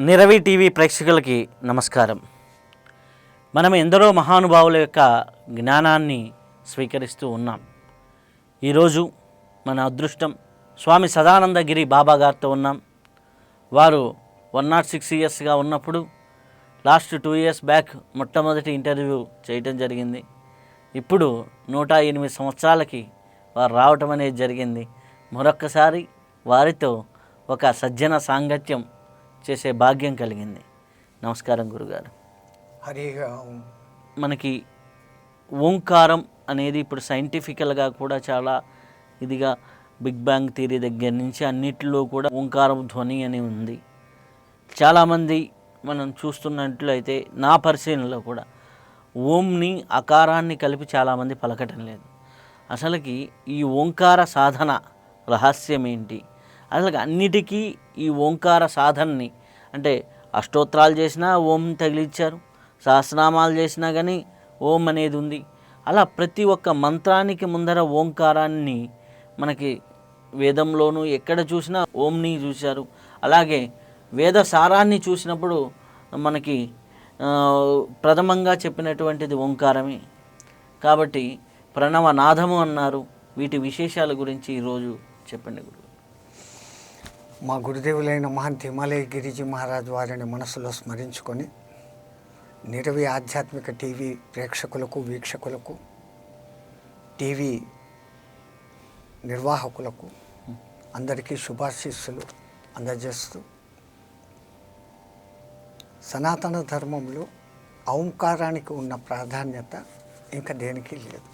Niravi TV ప్రేక్షకులకి నమస్కారం. మనం ఎందరో మహానుభావుల యొక్క జ్ఞానాన్ని స్వీకరిస్తూ ఉన్నాం. ఈరోజు మన అదృష్టం స్వామి సదానందగిరి బాబా గారితో ఉన్నాం. వారు 106 ఇయర్స్గా ఉన్నప్పుడు లాస్ట్ 2 ఇయర్స్ బ్యాక్ మొట్టమొదటి ఇంటర్వ్యూ చేయటం జరిగింది. ఇప్పుడు 108 సంవత్సరాలకి వారు రావటం అనేది జరిగింది. మరొక్కసారి వారితో ఒక సజ్జన సాంగత్యం చేసే భాగ్యం కలిగింది. నమస్కారం గురుగారు. హరిగా మనకి ఓంకారం అనేది ఇప్పుడు సైంటిఫికల్గా కూడా చాలా ఇదిగా బిగ్ బ్యాంగ్ థియరీ దగ్గర నుంచి అన్నిటిలో కూడా ఓంకారం ధ్వని అని ఉంది. చాలామంది మనం చూస్తున్నట్లయితే నా పరిశీలనలో కూడా ఓంని అకారాన్ని కలిపి చాలామంది పలకటం లేదు. అసలుకి ఈ ఓంకార సాధన రహస్యం ఏంటి? అసలు అన్నిటికీ ఈ ఓంకార సాధనని అంటే అష్టోత్తరాలు చేసినా ఓం తగిలిచ్చారు, సహస్రనామాలు చేసినా కానీ ఓం అనేది ఉంది. అలా ప్రతి ఒక్క మంత్రానికి ముందర ఓంకారాన్ని మనకి వేదంలోనూ ఎక్కడ చూసినా ఓంని చూశారు. అలాగే వేద సారాన్ని చూసినప్పుడు మనకి ప్రథమంగా చెప్పినటువంటిది ఓంకారమే. కాబట్టి ప్రణవనాదము అన్నారు. వీటి విశేషాల గురించి ఈరోజు చెప్పండి గురు. మా గురుదేవులైన మహంత్ హిమాలయ గిరిజీ మహారాజ్ వారిని మనసులో స్మరించుకొని నిరవి ఆధ్యాత్మిక టీవీ ప్రేక్షకులకు, వీక్షకులకు, టీవీ నిర్వాహకులకు అందరికీ శుభాశీస్సులు అందజేస్తూ, సనాతన ధర్మంలో ఓంకారానికి ఉన్న ప్రాధాన్యత ఇంకా దేనికి లేదు.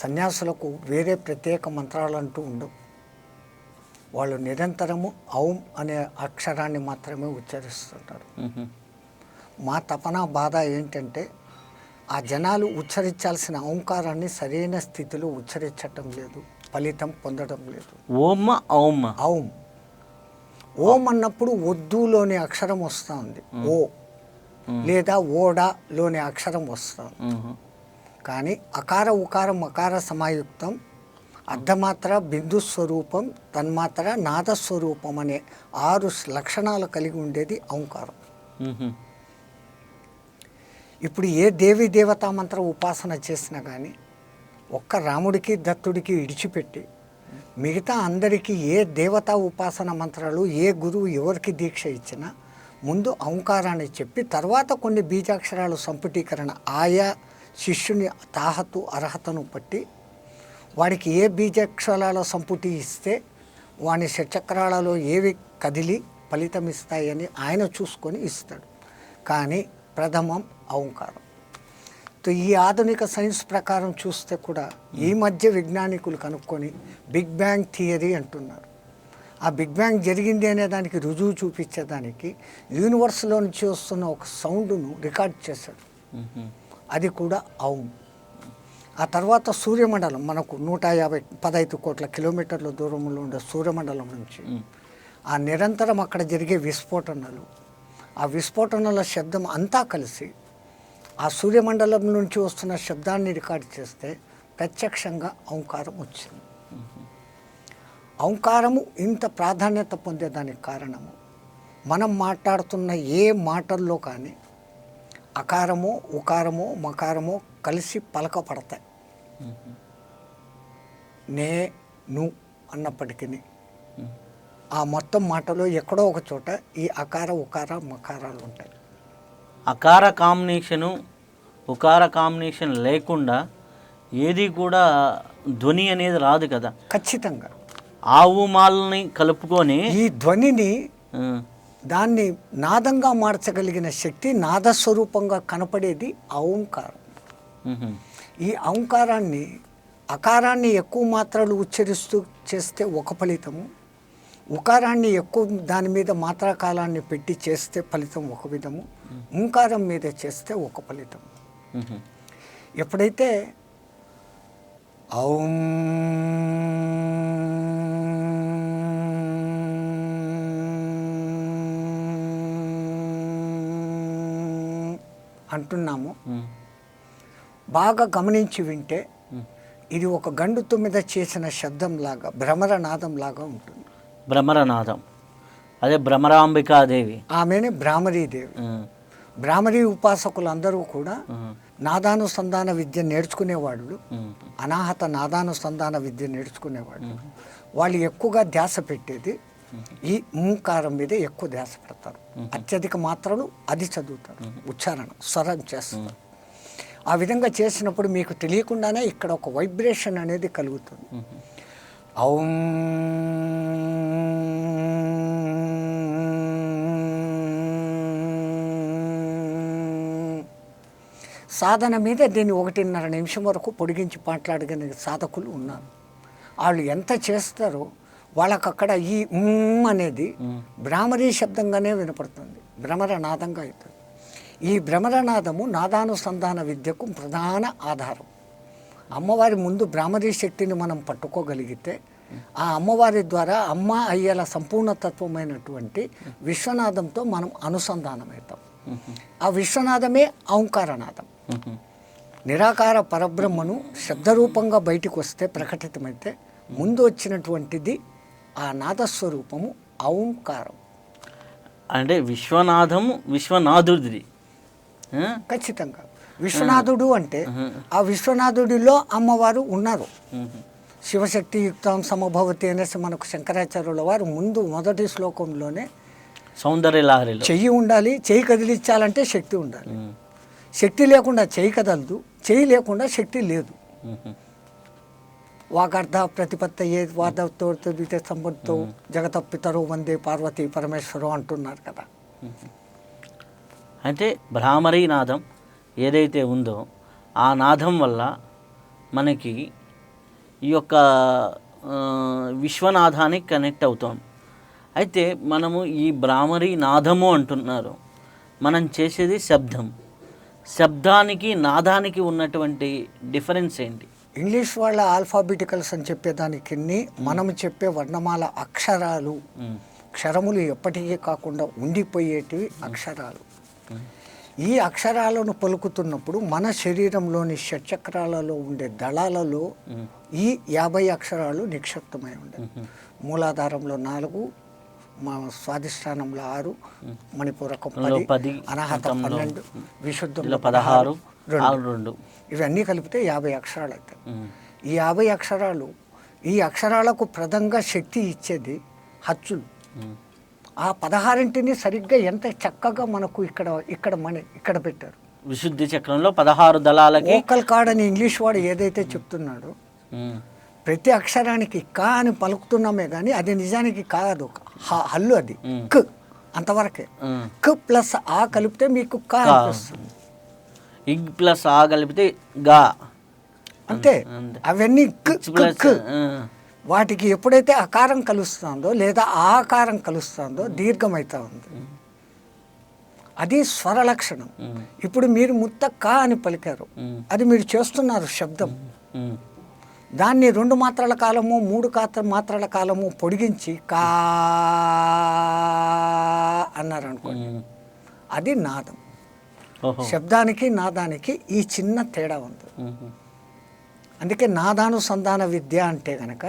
సన్యాసులకు వేరే ప్రత్యేక మంత్రాలంటూ ఉండవు. వాళ్ళు నిరంతరము ఔం అనే అక్షరాన్ని మాత్రమే ఉచ్చరిస్తుంటారు. మా తపన బాధ ఏంటంటే ఆ జనాలు ఉచ్చరించాల్సిన ఓంకారాన్ని సరైన స్థితిలో ఉచ్చరించటం లేదు, ఫలితం పొందడం లేదు. ఓం ఔం ఔం ఓం అన్నప్పుడు ఒద్దులోని అక్షరం వస్తుంది, ఓ లేదా ఓడాలోని అక్షరం వస్తుంది. కానీ అకార ఉకార మకార సమాయుక్తం అర్ధమాత్ర, బిందు స్వరూపం, తన్మాత్ర, నాదస్వరూపం అనే 6 లక్షణాలు కలిగి ఉండేది ఓంకారం. ఇప్పుడు ఏ దేవీ దేవతా మంత్ర ఉపాసన చేసినా కానీ ఒక్క రాముడికి దత్తుడికి ఇడిచిపెట్టి మిగతా అందరికీ ఏ దేవతా ఉపాసన మంత్రాలు ఏ గురువు ఎవరికి దీక్ష ఇచ్చినా ముందు ఓంకారాన్ని చెప్పి తర్వాత కొన్ని బీజాక్షరాలు సంపుటీకరణ ఆయా శిష్యుని తాహతు అర్హతను బట్టి వాడికి ఏ బీజాక్షరాల సంపుటి ఇస్తే వాని షట్చక్రాలలో ఏవి కదిలి ఫలితం ఇస్తాయని ఆయన చూసుకొని ఇస్తాడు. కానీ ప్రథమం ఓంకారం. ఈ ఆధునిక సైన్స్ ప్రకారం చూస్తే కూడా ఈ మధ్య విజ్ఞానికులు కనుక్కొని బిగ్ బ్యాంగ్ థియరీ అంటున్నారు. ఆ బిగ్ బ్యాంగ్ జరిగింది అనే దానికి రుజువు చూపించేదానికి యూనివర్స్లో నుంచి వస్తున్న ఒక సౌండ్ను రికార్డ్ చేశాడు. అది కూడా ఔం. ఆ తర్వాత సూర్యమండలం మనకు 115 కోట్ల కిలోమీటర్ల దూరంలో ఉండే సూర్యమండలం నుంచి ఆ నిరంతరం అక్కడ జరిగే విస్ఫోటనలు, ఆ విస్ఫోటనల శబ్దం అంతా కలిసి ఆ సూర్యమండలం నుంచి వస్తున్న శబ్దాన్ని రికార్డు చేస్తే ప్రత్యక్షంగా ఓంకారం వచ్చింది. ఓంకారము ఇంత ప్రాధాన్యత పొందేదానికి కారణము మనం మాట్లాడుతున్న ఏ మాటల్లో కానీ అకారమో ఉకారమో మకారమో కలిసి పలకపడతాయి. నే ను అన్నప్పటికీ ఆ మొత్తం మాటలో ఎక్కడో ఒక చోట ఈ అకార ఉకార మకారాలు ఉంటాయి. అకార కాంబినేషను ఉకార కాంబినేషన్ లేకుండా ఏది కూడా ధ్వని అనేది రాదు కదా. ఖచ్చితంగా ఆవు మాలని కలుపుకొని ఈ ధ్వనిని దాన్ని నాదంగా మార్చగలిగిన శక్తి నాదస్వరూపంగా కనపడేది ఓంకారం. ఈ ఓంకారాన్ని అకారాన్ని ఎక్కువ మాత్రలు ఉచ్చరిస్తూ చేస్తే ఒక ఫలితము, ఉకారాన్ని ఎక్కువ దాని మీద మాత్రాకాలాన్ని పెట్టి చేస్తే ఫలితం ఒక విధము, ఓంకారం మీద చేస్తే ఒక ఫలితం. ఎప్పుడైతే ఔం అంటున్నాము బాగా గమనించి వింటే ఇది ఒక గండు మీద చేసిన శబ్దంలాగా భ్రమరనాదంలాగా ఉంటుంది. భ్రమరనాదం అదే భ్రమరాంబికాదేవి. ఆమెనే భ్రామరీదేవి. భ్రామరీ ఉపాసకులందరూ కూడా నాదానుసంధాన విద్య నేర్చుకునేవాళ్ళు, అనాహత నాదానుసంధాన విద్య నేర్చుకునేవాళ్ళు. వాళ్ళు ఎక్కువగా ధ్యాస పెట్టేది ఈ ఓంకారం మీద ఎక్కువ ధ్యాస పెడతారు. అత్యధిక మాత్రలు అది చదువుతారు, ఉచ్చారణ స్వరం చేస్తారు. ఆ విధంగా చేసినప్పుడు మీకు తెలియకుండానే ఇక్కడ ఒక వైబ్రేషన్ అనేది కలుగుతుంది. ఔం సాధన మీద దీన్ని 1.5 నిమిషం వరకు పొడిగించి మాట్లాడగలిగే సాధకులు ఉన్నారు. వాళ్ళు ఎంత చేస్తారో వాళ్ళకు అక్కడ ఈ అనేది భ్రామరీ శబ్దంగానే వినపడుతుంది, భ్రమరనాదంగా అవుతుంది. ఈ భ్రమరనాదము నాదానుసంధాన విద్యకు ప్రధాన ఆధారం. అమ్మవారి ముందు భ్రామరీ శక్తిని మనం పట్టుకోగలిగితే ఆ అమ్మవారి ద్వారా అమ్మ అయ్యేల సంపూర్ణతత్వమైనటువంటి విశ్వనాదంతో మనం అనుసంధానమవుతాం. ఆ విశ్వనాదమే ఓంకారనాదం. నిరాకార పరబ్రహ్మను శబ్దరూపంగా బయటికి వస్తే ప్రకటితమైతే ముందు వచ్చినటువంటిది ఆ నాదస్వరూపము ఓంకారం. అంటే విశ్వనాథము విశ్వనాథుడిది. ఖచ్చితంగా విశ్వనాథుడు అంటే ఆ విశ్వనాథుడిలో అమ్మవారు ఉన్నారు. శివశక్తి యుక్తం సమభవతి అనేసి మనకు శంకరాచార్యుల వారు ముందు మొదటి శ్లోకంలోనే సౌందర్య లహరిలో చెయ్యి ఉండాలి, చెయ్యి కదిలించాలంటే శక్తి ఉండాలి. శక్తి లేకుండా చెయ్యి కదలదు, చెయ్యి లేకుండా శక్తి లేదు. వాగర్ధ ప్రతిపత్తయే వాదతో సంపత్తో జగత పితరు వందే పార్వతీ పరమేశ్వరు అంటున్నారు కదా. అంటే భ్రామరీ నాదం ఏదైతే ఉందో ఆ నాదం వల్ల మనకి ఈ యొక్క విశ్వనాథానికి కనెక్ట్ అవుతాం. అయితే మనము ఈ భ్రామరీ నాదము అంటున్నారు, మనం చేసేది శబ్దం. శబ్దానికి నాదానికి ఉన్నటువంటి డిఫరెన్స్ ఏంటి? ఇంగ్లీష్ వాళ్ళ ఆల్ఫాబెటికల్స్ అని చెప్పేదానికి మనం చెప్పే వర్ణమాల అక్షరాలు, క్షరములు ఎప్పటికీ కాకుండా ఉండిపోయేటివి అక్షరాలు. ఈ అక్షరాలను పలుకుతున్నప్పుడు మన శరీరంలోని షట్చక్రాలలో ఉండే దళాలలో ఈ 50 అక్షరాలు నిక్షిప్తమై ఉండేవి. మూలాధారంలో 4, మా స్వాధిష్టానంలో 6, మణిపూరకం 10, అనాహతం 12, విశుద్ధంలో 16, 2. ఇవన్నీ కలిపితే 50 అక్షరాలు అవుతాయి. ఈ 50 అక్షరాలు, ఈ అక్షరాలకు ప్రధానంగా శక్తి ఇచ్చేది హచ్చులు. ఆ 16ని సరిగ్గా ఎంత చక్కగా మనకు ఇక్కడ పెట్టారు. విశుద్ధి చక్రంలో 16 దళాలకి ఓకల్ కార్డ్ అని ఇంగ్లీష్ వాడు ఏదైతే చెప్తున్నాడో ప్రతి అక్షరానికి కా అని పలుకుతున్నామే కానీ అది నిజానికి కాదు, హల్లు అది క్ అంతవరకే. క్ ప్లస్ ఆ కలిపితే మీకు కా అనిపిస్తుంది. ఇగ్ ప్లస్ ఆ కలిపితే గా అంతే. అవన్నీ వాటికి ఎప్పుడైతే అకారం కలుస్తుందో లేదా ఆకారం కలుస్తుందో దీర్ఘమవుతా ఉంది. అది స్వర లక్షణం. ఇప్పుడు మీరు ముత్త కా అని పలికారు, అది మీరు చేస్తున్నారు శబ్దం. దాన్ని 2 మాత్రల కాలము 3 మాత్రల కాలము పొడిగించి కా అన్నారు అనుకోండి, అది నాదం. శబ్దానికి నాదానికి ఈ చిన్న తేడా ఉంది. అందుకే నాదానుసంధాన విద్య అంటే కనుక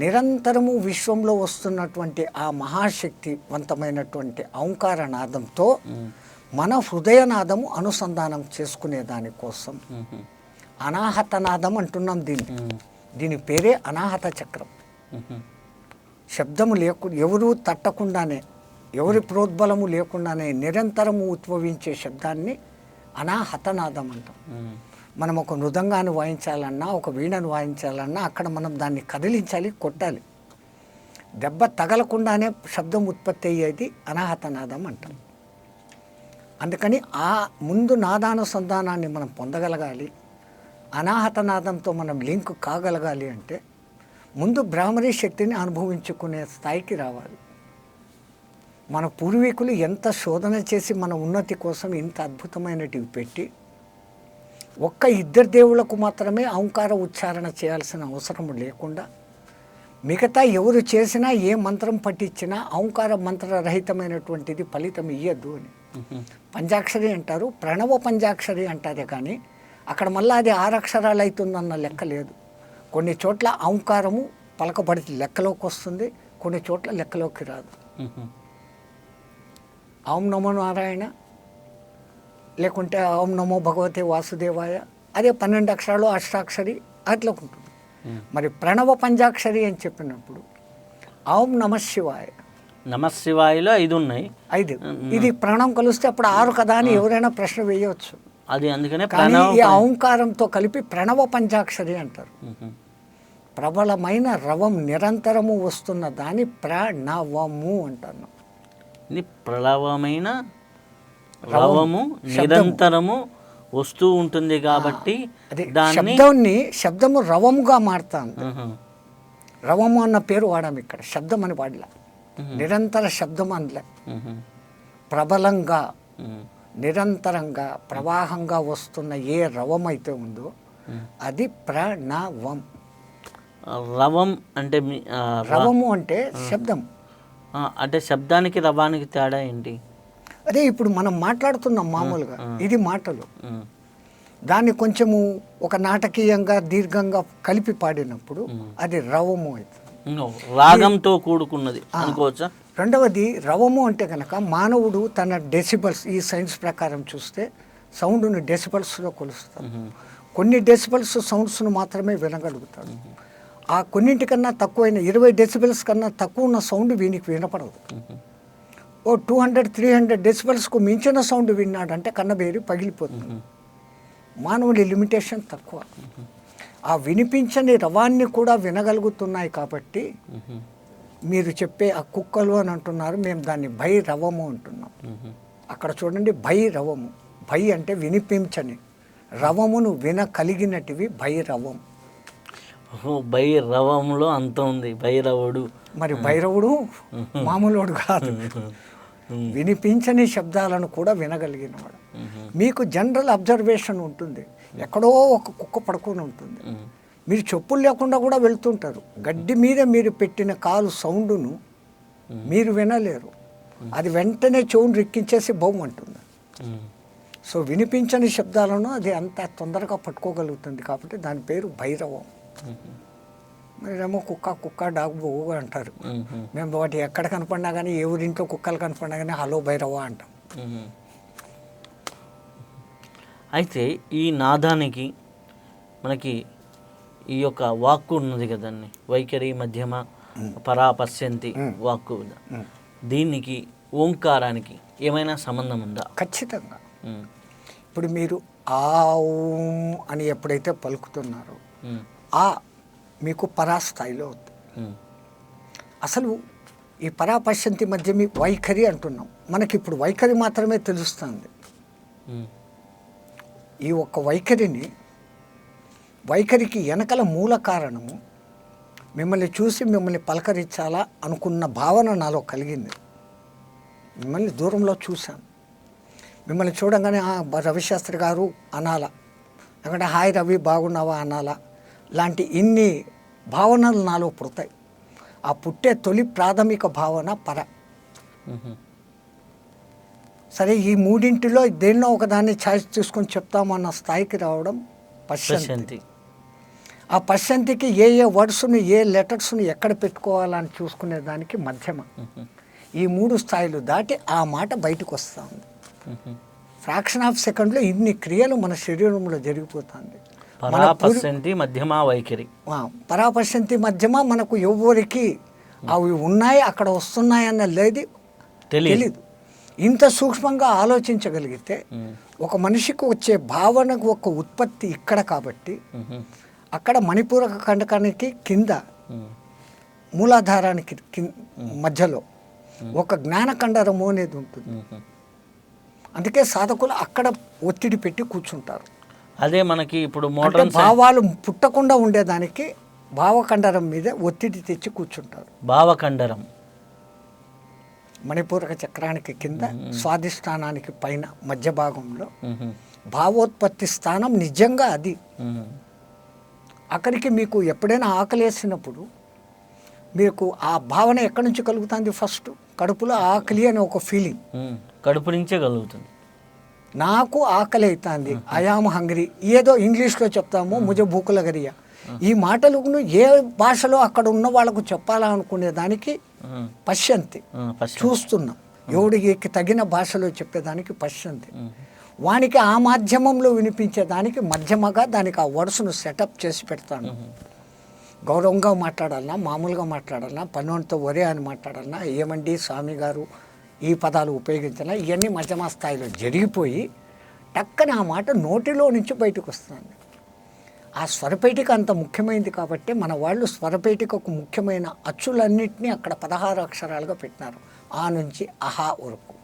నిరంతరము విశ్వంలో వస్తున్నటువంటి ఆ మహాశక్తివంతమైనటువంటి ఓంకార నాదంతో మన హృదయనాదము అనుసంధానం చేసుకునే దానికోసం అనాహత నాదం అంటున్నాం. దీని పేరే అనాహత చక్రం. శబ్దము లేకుండా, ఎవరు తట్టకుండానే, ఎవరి ప్రోద్బలము లేకుండానే నిరంతరము ఉద్భవించే శబ్దాన్ని అనాహతనాదం అంటాం. మనం ఒక మృదంగాన్ని వాయించాలన్నా, ఒక వీణను వాయించాలన్నా అక్కడ మనం దాన్ని కదిలించాలి, కొట్టాలి. దెబ్బ తగలకుండానే శబ్దం ఉత్పత్తి అయ్యేది అనాహతనాదం అంటాం. అందుకని ఆ ముందు నాదానుసంధానాన్ని మనం పొందగలగాలి, అనాహతనాదంతో మనం లింక్ కాగలగాలి అంటే ముందు భ్రామరీ శక్తిని అనుభవించుకునే స్థాయికి రావాలి. మన పూర్వీకులు ఎంత శోధన చేసి మన ఉన్నతి కోసం ఇంత అద్భుతమైనటివి పెట్టి ఒక్క 2 దేవుళ్లకు మాత్రమే ఓంకార ఉచ్చారణ చేయాల్సిన అవసరం లేకుండా మిగతా ఎవరు చేసినా ఏ మంత్రం పట్టించినా ఓంకార మంత్రరహితమైనటువంటిది ఫలితం ఇయ్యద్దు అని పంచాక్షరి అంటారు. ప్రణవ పంచాక్షరి అంటారే కానీ అక్కడ మళ్ళీ అది 6 అక్షరాలు అవుతుందన్న లెక్క లేదు. కొన్ని చోట్ల ఓంకారము పలకబడి లెక్కలోకి వస్తుంది, కొన్ని చోట్ల లెక్కలోకి రాదు. ఓం నమో నారాయణ, లేకుంటే ఓం నమో భగవతే వాసుదేవాయ, అదే 12 అక్షరాలు అష్టాక్షరి అట్లా ఉంటుంది. మరి ప్రణవ పంచాక్షరి అని చెప్పినప్పుడు ఓం నమ శివాయ, నమశివాయలో 5 ఉన్నాయి. 5. ఇది ప్రణవం కలిస్తే అప్పుడు 6 కదా అని ఎవరైనా ప్రశ్న వేయవచ్చు. అది అందుకనే కానీ ఈ ఓంకారంతో కలిపి ప్రణవ పంచాక్షరి అంటారు. ప్రబలమైన రవం నిరంతరము వస్తున్న దాన్ని ప్రణవము అంటాను. ఇది ప్రళవమైన రవము నిరంతరము వస్తూ ఉంటుంది కాబట్టి దాన్ని శబ్దము రవముగా మారుతాను. రవము అన్న పేరు వాడాము ఇక్కడ, శబ్దం అని వాడలే, నిరంతర శబ్దం అనలే. ప్రబలంగా నిరంతరంగా ప్రవాహంగా వస్తున్న ఏ రవం అయితే ఉందో అది ప్రణవం. రవం అంటే రవము అంటే శబ్దం. అంటే శబ్దానికి రవానికి తేడా ఏంటి? అదే ఇప్పుడు మనం మాట్లాడుతున్నాం మామూలుగా, ఇది మాటలు, దాన్ని కొంచెము ఒక నాటకీయంగా దీర్ఘంగా కలిపి పాడినప్పుడు అది రవము అవుతుంది. రాగంతో కూడుకున్నది అనుకోవచ్చా? రెండవది రవము అంటే కనుక మానవుడు తన డెసిబల్స్, ఈ సైన్స్ ప్రకారం చూస్తే సౌండ్ను డెసిబల్స్లో కొలుస్తాడు. కొన్ని డెసిబల్స్ సౌండ్స్ను మాత్రమే వినగలుగుతాడు. ఆ కొన్నింటికన్నా తక్కువైన 20 డెసిబల్స్ కన్నా తక్కువ ఉన్న సౌండ్ వీనికి వినపడదు. ఓ 200-300 డెసిబల్స్కు మించిన సౌండ్ విన్నాడంటే కన్నబేరి పగిలిపోతుంది. మానవుడి లిమిటేషన్ తక్కువ. ఆ వినిపించని రవాన్ని కూడా వినగలుగుతున్నాయి కాబట్టి మీరు చెప్పే ఆ కుక్కలు అని అంటున్నారు, మేము దాన్ని భైరవము అంటున్నాం. అక్కడ చూడండి, భైరవము. భై అంటే వినిపించని, రవమును వినగలిగినటివి భైరవం. భైరవంలో అంత ఉంది, భైరవుడు. మరి భైరవుడు మామూలుడు కాదు, వినిపించని శబ్దాలను కూడా వినగలిగినవాడు. మీకు జనరల్ అబ్జర్వేషన్ ఉంటుంది, ఎక్కడో ఒక కుక్క పడుకొని ఉంటుంది, మీరు చెప్పులు లేకుండా కూడా వెళ్తుంటారు, గడ్డి మీద మీరు పెట్టిన కాలు సౌండ్ను మీరు వినలేరు, అది వెంటనే చెవును రిక్కించేసి బొమ్మంటుంది. సో వినిపించని శబ్దాలను అది అంత తొందరగా పట్టుకోగలుగుతుంది కాబట్టి దాని పేరు భైరవం. మీరేమో కుక్క డాగ్ బోగు అంటారు, మేము వాటి ఎక్కడ కనపడినా కానీ, ఏ ఊరింట్లో కుక్కలు కనపడినా కానీ హలో భైరవ అంటాం. అయితే ఈ నాదానికి మనకి ఈ యొక్క వాక్కు ఉన్నది కదండి, వైఖరి మధ్యమ పరాపశ్యంతి వాక్కు, దీనికి ఓంకారానికి ఏమైనా సంబంధం ఉందా? ఖచ్చితంగా. ఇప్పుడు మీరు ఆ ఓం అని ఎప్పుడైతే పలుకుతున్నారో ఆ మీకు పరాస్థాయిలో ఉంది. అసలు ఈ పరాపశ్యంతి మధ్యమి వైఖరి అంటున్నాం, మనకి ఇప్పుడు వైఖరి మాత్రమే తెలుస్తుంది. ఈ ఒక్క వైఖరికి వెనకల మూల కారణము మిమ్మల్ని చూసి మిమ్మల్ని పలకరించాలా అనుకున్న భావన నాలో కలిగింది. మిమ్మల్ని దూరంలో చూశాను, మిమ్మల్ని చూడంగానే రవిశాస్త్రి గారు అనాలా, లేకుంటే హాయ్ రవి బాగున్నావా అనాలా, లాంటి ఇన్ని భావనలు నాలో పుడతాయి. ఆ పుట్టే తొలి ప్రాథమిక భావన పర. సరే, ఈ మూడింటిలో దేన్నో ఒకదాన్ని ఛాయిస్ తీసుకొని చెప్తామన్న స్థాయికి రావడం పశ్యంతి. ఆ పశ్యంతికి ఏ వర్డ్స్ని, ఏ లెటర్స్ని ఎక్కడ పెట్టుకోవాలని చూసుకునే దానికి మధ్యమ. ఈ 3 స్థాయిలు దాటి ఆ మాట బయటకు వస్తూ ఉంది. ఫ్రాక్షన్ ఆఫ్ సెకండ్లో ఇన్ని క్రియలు మన శరీరంలో జరిగిపోతుంది. పరాపశ్యంతి మధ్యమ వైఖరి, పరాపశ్యంతి మధ్యమ మనకు ఎవరికి అవి ఉన్నాయి అక్కడ వస్తున్నాయన్న లేదు తెలీదు. ఇంత సూక్ష్మంగా ఆలోచించగలిగితే ఒక మనిషికి వచ్చే భావనకు ఒక ఉత్పత్తి ఇక్కడ కాబట్టి అక్కడ మణిపూరక కండకానికి కింద మూలాధారానికి మధ్యలో ఒక జ్ఞానకండరము అనేది ఉంటుంది. అందుకే సాధకులు అక్కడ ఒత్తిడి పెట్టి కూర్చుంటారు. అదే మనకి ఇప్పుడు మోడర్న్ భావాలు పుట్టకుండా ఉండేదానికి భావకండరం మీద ఒత్తిడి తెచ్చి కూర్చుంటారు. భావకండరం మణిపూరక చక్రానికి కింద స్వాధిష్టానానికి పైన మధ్య భాగంలో భావోత్పత్తి స్థానం నిజంగా అది. అక్కడికి మీకు ఎప్పుడైనా ఆకలేసినప్పుడు మీకు ఆ భావన ఎక్కడి నుంచి కలుగుతుంది? ఫస్ట్ కడుపులో ఆకలి అనే ఒక ఫీలింగ్ కడుపు నుంచే కలుగుతుంది. నాకు ఆకలి అవుతుంది, ఐఆమ్ హంగ్రీ, ఏదో ఇంగ్లీష్లో చెప్తాము ముజే భూక్ లగ్ రహీ. ఈ మాటలను ఏ భాషలో అక్కడ ఉన్న వాళ్ళకు చెప్పాలనుకునే దానికి పశ్యంతి చూస్తున్నాం. ఎవడికి తగిన భాషలో చెప్పేదానికి పశ్చంతి, వానికి ఆ మాధ్యమంలో వినిపించేదానికి మధ్యమగా దానికి ఆ వర్డ్స్ను సెటప్ చేసి పెడతాను. గౌరవంగా మాట్లాడాలన్నా, మామూలుగా మాట్లాడాలన్నా, పన్నోనితో ఒరే అని మాట్లాడాలన్నా, ఏమండి స్వామి గారు ఈ పదాలు ఉపయోగించాలన్నా, ఇవన్నీ మధ్యమ స్థాయిలో జరిగిపోయి టక్కన ఆ మాట నోటిలో నుంచి బయటకు వస్తుంది. ఆ స్వరపేటిక అంత ముఖ్యమైనది కాబట్టి మన వాళ్ళు స్వరపేటికకు ముఖ్యమైన అచ్చులన్నింటినీ అక్కడ 16 అక్షరాలుగా పెట్టినారు, ఆ నుంచి అహా వరకు.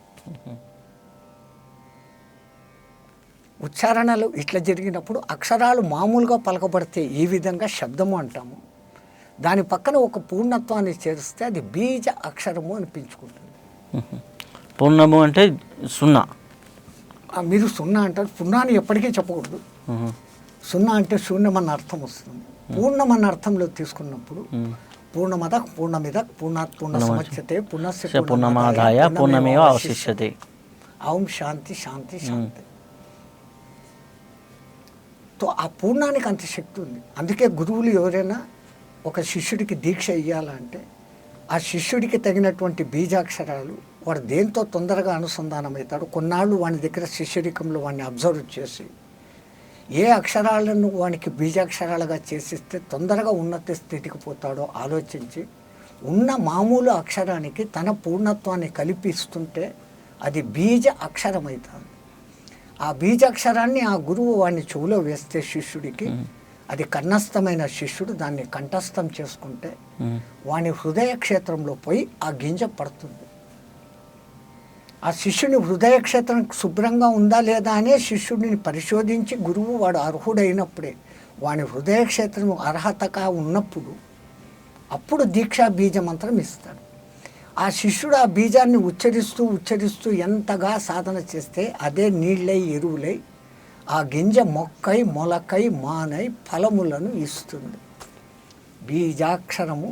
ఉచ్చారణలు ఇట్లా జరిగినప్పుడు అక్షరాలు మామూలుగా పలకబడితే ఈ విధంగా శబ్దము అంటాము. దాని పక్కన ఒక పూర్ణత్వాన్ని చేరిస్తే అది బీజ అక్షరము అనిపించుకుంటుంది. పూర్ణము అంటే 0. మీరు 0 అంటారు, పూర్ణాన్ని ఎప్పటికీ చెప్పకూడదు. 0 అంటే శూన్యం అన్న అర్థం వస్తుంది. పూర్ణం అన్న అర్థంలో తీసుకున్నప్పుడు పూర్ణమద పూర్ణమిద పూర్ణాత్ పూర్ణ సమచ్యతే పునస్య పూర్ణమాదాయ పూర్ణమేవ అవశిష్యతే. ఓం శాంతి శాంతి శాంతి. తో ఆ పూర్ణానికి అంత శక్తి ఉంది. అందుకే గురువులు ఎవరైనా ఒక శిష్యుడికి దీక్ష ఇవ్వాలంటే ఆ శిష్యుడికి తగినటువంటి బీజాక్షరాలు వాడు దేంతో తొందరగా అనుసంధానం అవుతాడు, కొన్నాళ్ళు వాని దగ్గర శిష్యరికంలో వాడిని అబ్జర్వ్ చేసి ఏ అక్షరాలను వానికి బీజాక్షరాలుగా చేసిస్తే తొందరగా ఉన్నత స్థితికి పోతాడో ఆలోచించి ఉన్న మామూలు అక్షరానికి తన పూర్ణత్వాన్ని కల్పిస్తుంటే అది బీజ అక్షరం అవుతుంది. ఆ బీజాక్షరాన్ని ఆ గురువు వాడిని చెవులో వేస్తే శిష్యుడికి అది కన్నస్థమైన శిష్యుడు దాన్ని కంఠస్థం చేసుకుంటే వాని హృదయ క్షేత్రంలో పోయి ఆ గింజ పడుతుంది. ఆ శిష్యుని హృదయ క్షేత్రం శుభ్రంగా ఉందా లేదా అనే శిష్యుడిని పరిశోధించి గురువు వాడు అర్హుడైనప్పుడే వాని హృదయ క్షేత్రం అర్హతగా ఉన్నప్పుడు అప్పుడు దీక్షా బీజ మంత్రం ఇస్తాడు. ఆ శిష్యుడు ఆ బీజాన్ని ఉచ్చరిస్తూ ఉచ్చరిస్తూ ఎంతగా సాధన చేస్తే అదే నీళ్ళై ఎరువులై ఆ గింజ మొక్కై మొలకై మానై ఫలములను ఇస్తుంది. బీజాక్షరము,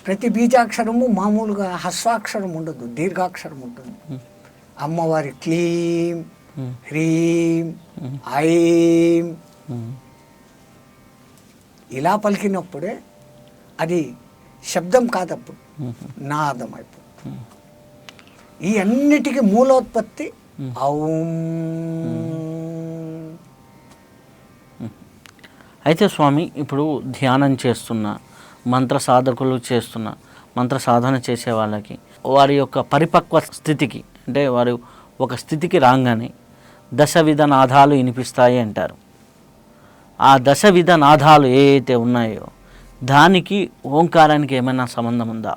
ప్రతి బీజాక్షరము మామూలుగా హస్వాక్షరం ఉండదు, దీర్ఘాక్షరం ఉంటుంది. అమ్మవారి క్లీం హ్రీం ఐం ఇలా పలికినప్పుడే అది శబ్దం కాదప్పుడు నాదం అయిపోతుంది. ఈ అన్నిటికీ మూలోత్పత్తి ఔం. అయితే స్వామి, ఇప్పుడు ధ్యానం చేస్తున్న మంత్ర సాధకులు చేస్తున్న మంత్ర సాధన చేసే వాళ్ళకి వారి యొక్క పరిపక్వ స్థితికి, అంటే వారు ఒక స్థితికి రాగానే దశవిధ నాదాలు వినిపిస్తాయి అంటారు. ఆ దశవిధ నాదాలు ఏవైతే ఉన్నాయో దానికి ఓంకారానికి ఏమైనా సంబంధం ఉందా?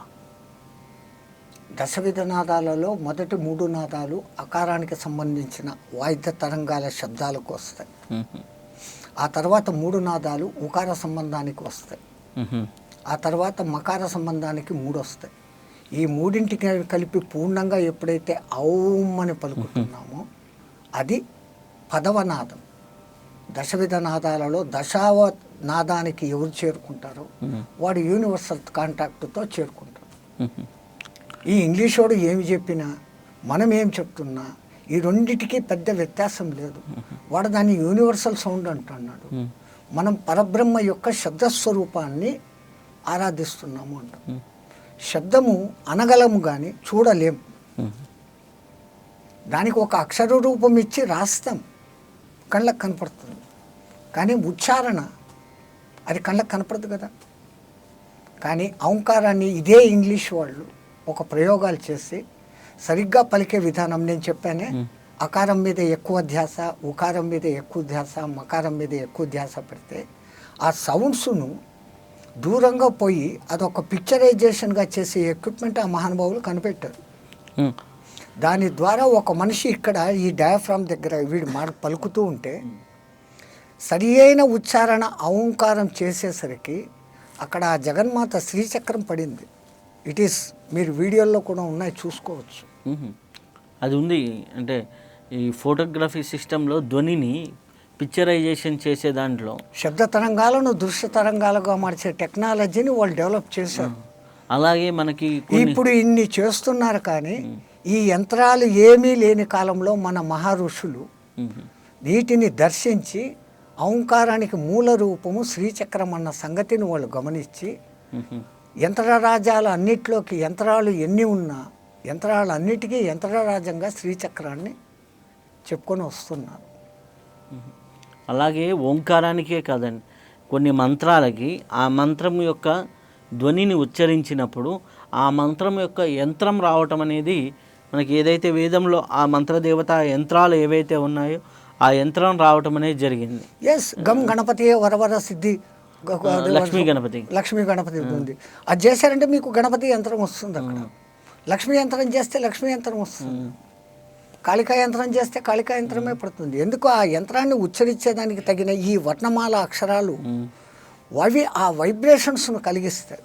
దశవిధ నాదాలలో మొదటి 3 నాదాలు అకారానికి సంబంధించిన వాయిద్య తరంగాల శబ్దాలకు వస్తాయి. ఆ తర్వాత 3 నాదాలు ఉకార సంబంధానికి వస్తాయి. ఆ తర్వాత మకార సంబంధానికి 3 వస్తాయి. ఈ మూడింటికి కలిపి పూర్ణంగా ఎప్పుడైతే ఔం అని పలుకుతున్నామో అది 10వ నాదం. దశవిధ నాదాలలో దశావ నాదానికి ఎవరు చేరుకుంటారో వాడు యూనివర్సల్ కాంటాక్ట్తో చేరుకుంటారు. ఈ ఇంగ్లీష్ వాడు ఏమి చెప్పినా మనం ఏం చెప్తున్నా ఈ రెండిటికి పెద్ద వ్యత్యాసం లేదు. వాడు దాన్ని యూనివర్సల్ సౌండ్ అంటున్నాడు. మనం పరబ్రహ్మ యొక్క శబ్దస్వరూపాన్ని ఆరాధిస్తున్నాము అంటాం. శబ్దము అనగలము కానీ చూడలేము. దానికి ఒక అక్షర రూపం ఇచ్చి రాస్తాం, కళ్ళకు కనపడుతుంది. కానీ ఉచ్చారణ అది కళ్ళకు కనపడదు కదా. కానీ ఓంకారాన్ని ఇదే ఇంగ్లీష్ వాళ్ళు ఒక ప్రయోగాలు చేసి సరిగ్గా పలికే విధానం నేను చెప్పానే, అకారం మీద ఎక్కువ ధ్యాస, ఉకారం మీద ఎక్కువ ధ్యాస, మకారం మీద ఎక్కువ ధ్యాస పెడితే ఆ సౌండ్స్ను దూరంగా పోయి అదొక పిక్చరైజేషన్గా చేసే ఎక్విప్మెంట్ ఆ మహానుభావులు కనిపెట్టారు. దాని ద్వారా ఒక మనిషి ఇక్కడ ఈ డయాఫ్రామ్ దగ్గర వీడు పలుకుతూ ఉంటే సరి అయిన ఉచ్చారణ ఓంకారం చేసేసరికి అక్కడ ఆ జగన్మాత శ్రీచక్రం పడింది. ఇట్ ఈస్, మీరు వీడియోల్లో కూడా ఉన్నాయి, చూసుకోవచ్చు. అది ఉంది. అంటే ఈ ఫోటోగ్రఫీ సిస్టంలో ధ్వనిని పిక్చరైజేషన్ చేసే దాంట్లో శబ్ద తరంగాలను దృశ్య తరంగాలుగా మార్చే టెక్నాలజీని వాళ్ళు డెవలప్ చేశారు. అలాగే మనకి ఇప్పుడు ఇన్ని చేస్తున్నారు. కానీ ఈ యంత్రాలు ఏమీ లేని కాలంలో మన మహర్షులు వీటిని దర్శించి ఓంకారానికి మూల రూపము శ్రీచక్రం అన్న సంగతిని వాళ్ళు గమనించి యంత్రరాజాలు అన్నిట్లోకి యంత్రాలు ఎన్ని ఉన్నా యంత్రాలన్నిటికీ యంత్రరాజ్యంగా శ్రీచక్రాన్ని చెప్పుకొని వస్తున్నారు. అలాగే ఓంకారానికే కాదండి, కొన్ని మంత్రాలకి ఆ మంత్రం యొక్క ధ్వనిని ఉచ్చరించినప్పుడు ఆ మంత్రం యొక్క యంత్రం రావటం అనేది మనకి ఏదైతే వేదంలో ఆ మంత్రదేవత యంత్రాలు ఏవైతే ఉన్నాయో ఆ యంత్రం రావటం అనేది జరిగింది. ఎస్, గం గణపతి వరవర సిద్ధి లక్ష్మీ గణపతి ఉంది. అది చేశారంటే మీకు గణపతి యంత్రం వస్తుంది. అక్కడ లక్ష్మీ యంత్రం చేస్తే లక్ష్మీ యంత్రం వస్తుంది. కాళికా యంత్రం చేస్తే కాళికా యంత్రమే పడుతుంది. ఎందుకు ఆ యంత్రాన్ని ఉచ్చరించేదానికి తగిన ఈ వర్ణమాల అక్షరాలు అవి ఆ వైబ్రేషన్స్ను కలిగిస్తాయి.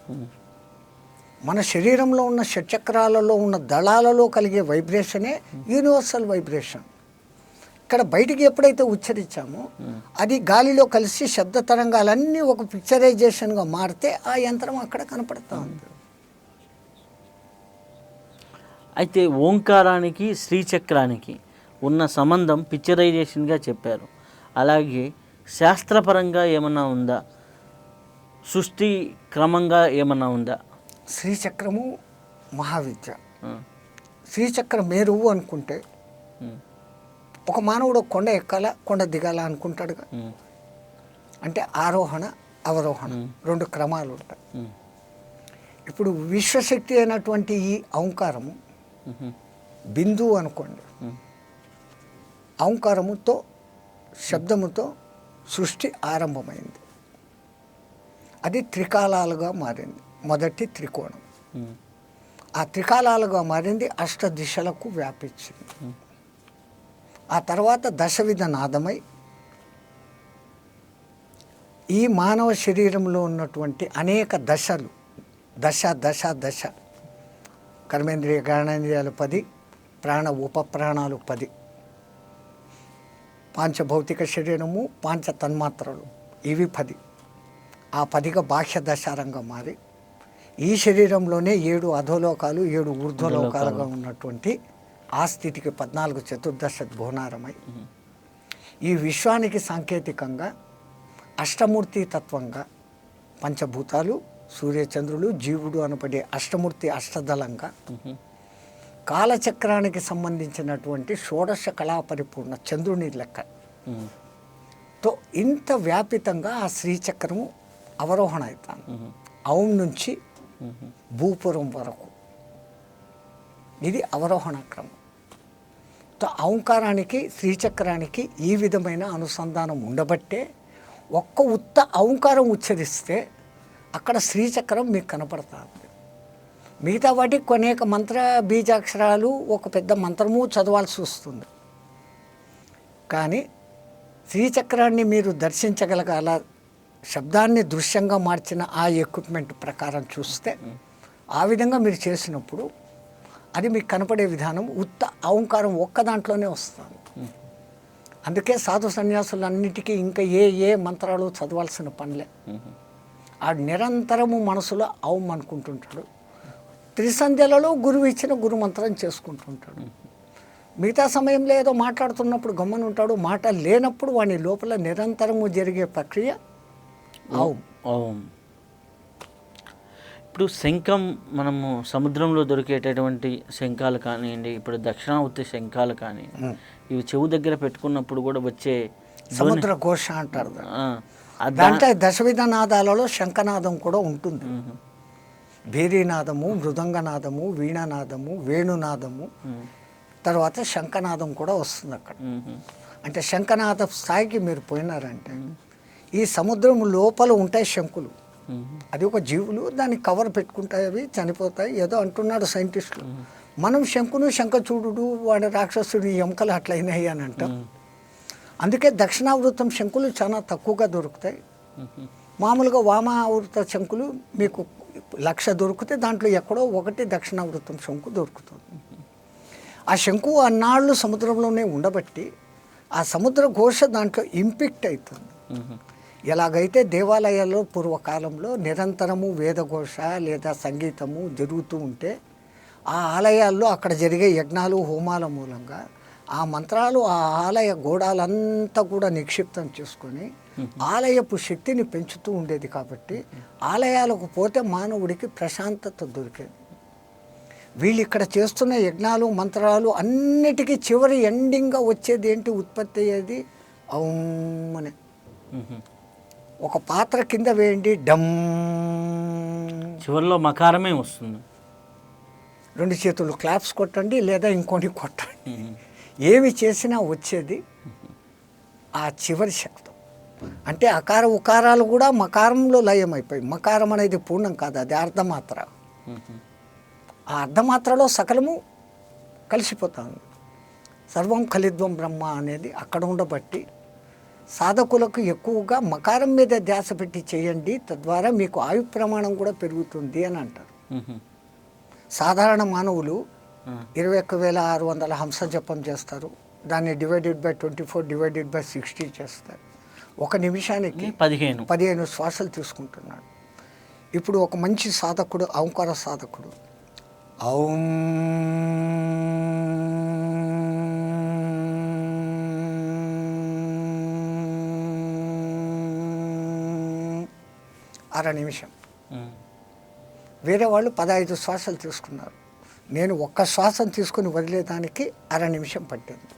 మన శరీరంలో ఉన్న షట్చక్రాలలో ఉన్న దళాలలో కలిగే వైబ్రేషనే యూనివర్సల్ వైబ్రేషన్. ఇక్కడ బయటికి ఎప్పుడైతే ఉచ్చరించామో అది గాలిలో కలిసి శబ్ద తరంగాలన్నీ ఒక పిక్చరైజేషన్గా మారితే ఆ యంత్రం అక్కడ కనపడుతూ ఉంది. అయితే ఓంకారానికి శ్రీచక్రానికి ఉన్న సంబంధం పిక్చరైజేషన్గా చెప్పారు. అలాగే శాస్త్రపరంగా ఏమన్నా ఉందా, సృష్టి క్రమంగా ఏమన్నా ఉందా? శ్రీచక్రము మహావిద్య. శ్రీచక్రం మేరువు అనుకుంటే ఒక మానవుడు కొండ ఎక్కాల కొండ దిగాల అనుకుంటాడుగా. అంటే ఆరోహణ అవరోహణ రెండు క్రమాలు ఉంటాయి. ఇప్పుడు విశ్వశక్తి అయినటువంటి ఈ ఓంకారము బిందువు అనుకోండి. ఓంకారముతో శబ్దముతో సృష్టి ఆరంభమైంది. అది త్రికాలాలుగా మారింది. మొదటి త్రికోణం ఆ త్రికాలాలుగా మారింది, అష్ట దిశలకు వ్యాపించింది. ఆ తర్వాత దశవిధ నాదమై ఈ మానవ శరీరంలో ఉన్నటువంటి అనేక దశలు, దశ దశ దశ కర్మేంద్రియ జ్ఞానేంద్రియాలు 10, ప్రాణ ఉపప్రాణాలు 10, పాంచభౌతిక శరీరము, పాంచ తన్మాత్రలు ఇవి 10. ఆ 10గా బాహ్య దశారంగా మారి ఈ శరీరంలోనే 7 అధోలోకాలు 7 ఊర్ధ్వలోకాలుగా ఉన్నటువంటి ఆ స్థితికి 14 చతుర్దశ భువనారమై ఈ విశ్వానికి సాంకేతికంగా అష్టమూర్తి తత్వంగా పంచభూతాలు, సూర్యచంద్రులు, జీవుడు అనబడే అష్టమూర్తి అష్టదళంగా కాలచక్రానికి సంబంధించినటువంటి షోడశ కళా పరిపూర్ణ చంద్రుని లెక్కతో ఇంత వ్యాపితంగా ఆ శ్రీచక్రము అవరోహణ అవుతాను. ఔం నుంచి భూపురం వరకు ఇది అవరోహణ క్రమం. ఓంకారానికి శ్రీచక్రానికి ఈ విధమైన అనుసంధానం ఉండబట్టే ఒక్క ఉత్త ఓంకారం ఉచ్చరిస్తే అక్కడ శ్రీచక్రం మీకు కనపడుతుంది. మిగతా వాటికి కొనేక మంత్ర బీజాక్షరాలు ఒక పెద్ద మంత్రము చదవాల్సి వస్తుంది. కానీ శ్రీచక్రాన్ని మీరు దర్శించగలగాల, శబ్దాన్ని దృశ్యంగా మార్చిన ఆ ఎక్విప్మెంట్ ప్రకారం చూస్తే ఆ విధంగా మీరు చేసినప్పుడు అది మీకు కనపడే విధానం ఉత్త ఓంకారం ఒక్క దాంట్లోనే వస్తుంది. అందుకే సాధు సన్యాసులన్నిటికీ ఇంకా ఏ మంత్రాలు చదవాల్సిన పనిలే. ఆ నిరంతరము మనసులో ఔం అనుకుంటుంటాడు. త్రిసంధ్యలలో గురువు ఇచ్చిన గురు మంత్రం చేసుకుంటుంటాడు. మిగతా సమయంలో ఏదో మాట్లాడుతున్నప్పుడు గమ్మని ఉంటాడు. మాట లేనప్పుడు వాని లోపల నిరంతరము జరిగే ప్రక్రియ ఔం. ఓం. ఇప్పుడు శంఖం మనము సముద్రంలో దొరికేటటువంటి శంఖాలు కానివ్వండి, ఇప్పుడు దక్షిణావర్తి శంఖాలు కానీ ఇవి చెవు దగ్గర పెట్టుకున్నప్పుడు కూడా వచ్చే సముద్ర ఘోష అంటారు. దాంట్లో దశవిధ నాదాలలో శంఖనాదం కూడా ఉంటుంది. భేరీనాదము, మృదంగనాదము, వీణానాదము, వేణునాదము, తర్వాత శంఖనాదం కూడా వస్తుంది అక్కడ. అంటే శంఖనాద స్థాయికి మీరు పోయినారంటే ఈ సముద్రం లోపల ఉంటాయి శంకులు. అది ఒక జీవులు, దాన్ని కవర్ పెట్టుకుంటాయి, అవి చనిపోతాయి ఏదో అంటున్నాడు సైంటిస్టులు. మనం శంకును శంఖచూడు వాడి రాక్షసుడు ఎముకలు అట్లయినాయి అని అంటాం. అందుకే దక్షిణావృతం శంకులు చాలా తక్కువగా దొరుకుతాయి. మామూలుగా వామావృత శంకులు మీకు 1,00,000 దొరికితే దాంట్లో ఎక్కడో ఒకటి దక్షిణావృతం శంకు దొరుకుతుంది. ఆ శంకు అన్నాళ్ళు సముద్రంలోనే ఉండబట్టి ఆ సముద్ర ఘోష దాంట్లో ఇంపాక్ట్ అవుతుంది. ఎలాగైతే దేవాలయాల్లో పూర్వకాలంలో నిరంతరము వేదఘోష లేదా సంగీతము జరుగుతూ ఉంటే ఆ ఆలయాల్లో అక్కడ జరిగే యజ్ఞాలు హోమాల మూలంగా ఆ మంత్రాలు ఆ ఆలయ గోడాలంతా కూడా నిక్షిప్తం చేసుకొని ఆలయపు శక్తిని పెంచుతూ ఉండేది. కాబట్టి ఆలయాలకు పోతే మానవుడికి ప్రశాంతత దొరికేది. వీళ్ళు ఇక్కడ చేస్తున్న యజ్ఞాలు మంత్రాలు అన్నిటికీ చివరి ఎండింగ్గా వచ్చేది ఏంటి, ఉత్పత్తి అయ్యేది ఔం అని. ఒక పాత్ర కింద వేయండి, డమ్, చివరిలో మకారమే వస్తుంది. 2 చేతులు క్లాప్స్ కొట్టండి లేదా ఇంకోటి కొట్టండి, ఏమి చేసినా వచ్చేది ఆ చివరి శబ్దం. అంటే అకార ఉకారాలు కూడా మకారంలో లయమైపోయి, మకారం అనేది పూర్ణం కాదు, అది అర్ధమాత్ర. ఆ అర్ధమాత్రలో సకలము కలిసిపోతుంది. సర్వం ఖలిద్వం బ్రహ్మ అనేది అక్కడ ఉండబట్టి సాధకులకు ఎక్కువగా మకారం మీద ధ్యాస పెట్టి చేయండి, తద్వారా మీకు ఆయు ప్రమాణం కూడా పెరుగుతుంది అని అంటారు. సాధారణ మానవులు 21,600 హంస జపం చేస్తారు, దాన్ని డివైడెడ్ బై 24 డివైడెడ్ బై 60 చేస్తారు. 1 నిమిషానికి 15 శ్వాసలు తీసుకుంటున్నాడు. ఇప్పుడు ఒక మంచి సాధకుడు, ఓంకార సాధకుడు, ఔం అర నిమిషం. వేరే వాళ్ళు 15 శ్వాసలు తీసుకున్నారు, నేను 1 శ్వాసను తీసుకుని వదిలేదానికి అర నిమిషం పట్టింది.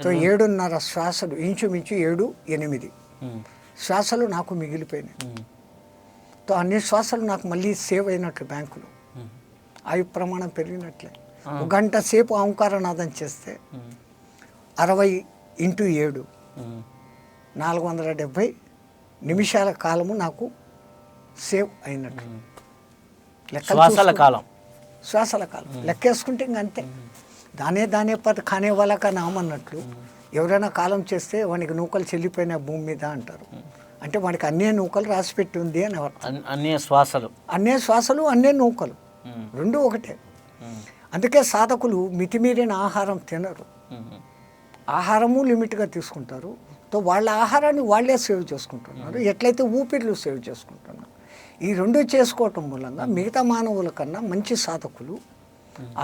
సో 7.5 శ్వాసలు, ఇంచుమించు 7-8 శ్వాసలు నాకు మిగిలిపోయినాయి. తో అన్ని శ్వాసలు నాకు మళ్ళీ సేవ్ అయినట్లు బ్యాంకులో, ఆయు ప్రమాణం పెరిగినట్లే. 1 గంట సేపు ఓంకారనాదం చేస్తే 60 × 7 470 నిమిషాల కాలము నాకు సేవ్ అయినట్టు. శ్వాసల కాలం లెక్కేసుకుంటే ఇంక అంతే. దానే పది ఖానే వాళ్ళక నామన్నట్లు, ఎవరైనా కాలం చేస్తే వానికి నూకలు చెల్లిపోయిన భూమి మీద అంటారు. అంటే వాడికి అన్నే నూకలు రాసిపెట్టి ఉంది అని అర్థం. అన్నే శ్వాసలు అన్నే నూకలు, 2 ఒకటే. అందుకే సాధకులు మితిమీరిన ఆహారం తినరు, ఆహారము లిమిట్గా తీసుకుంటారు. తో వాళ్ళ ఆహారాన్ని వాళ్ళే సేవ్ చేసుకుంటున్నారు, ఎట్లయితే ఊపిరిలు సేవ్ చేసుకుంటున్నారు. ఈ 2 చేసుకోవటం మూలంగా మిగతా మానవుల కన్నా మంచి సాధకులు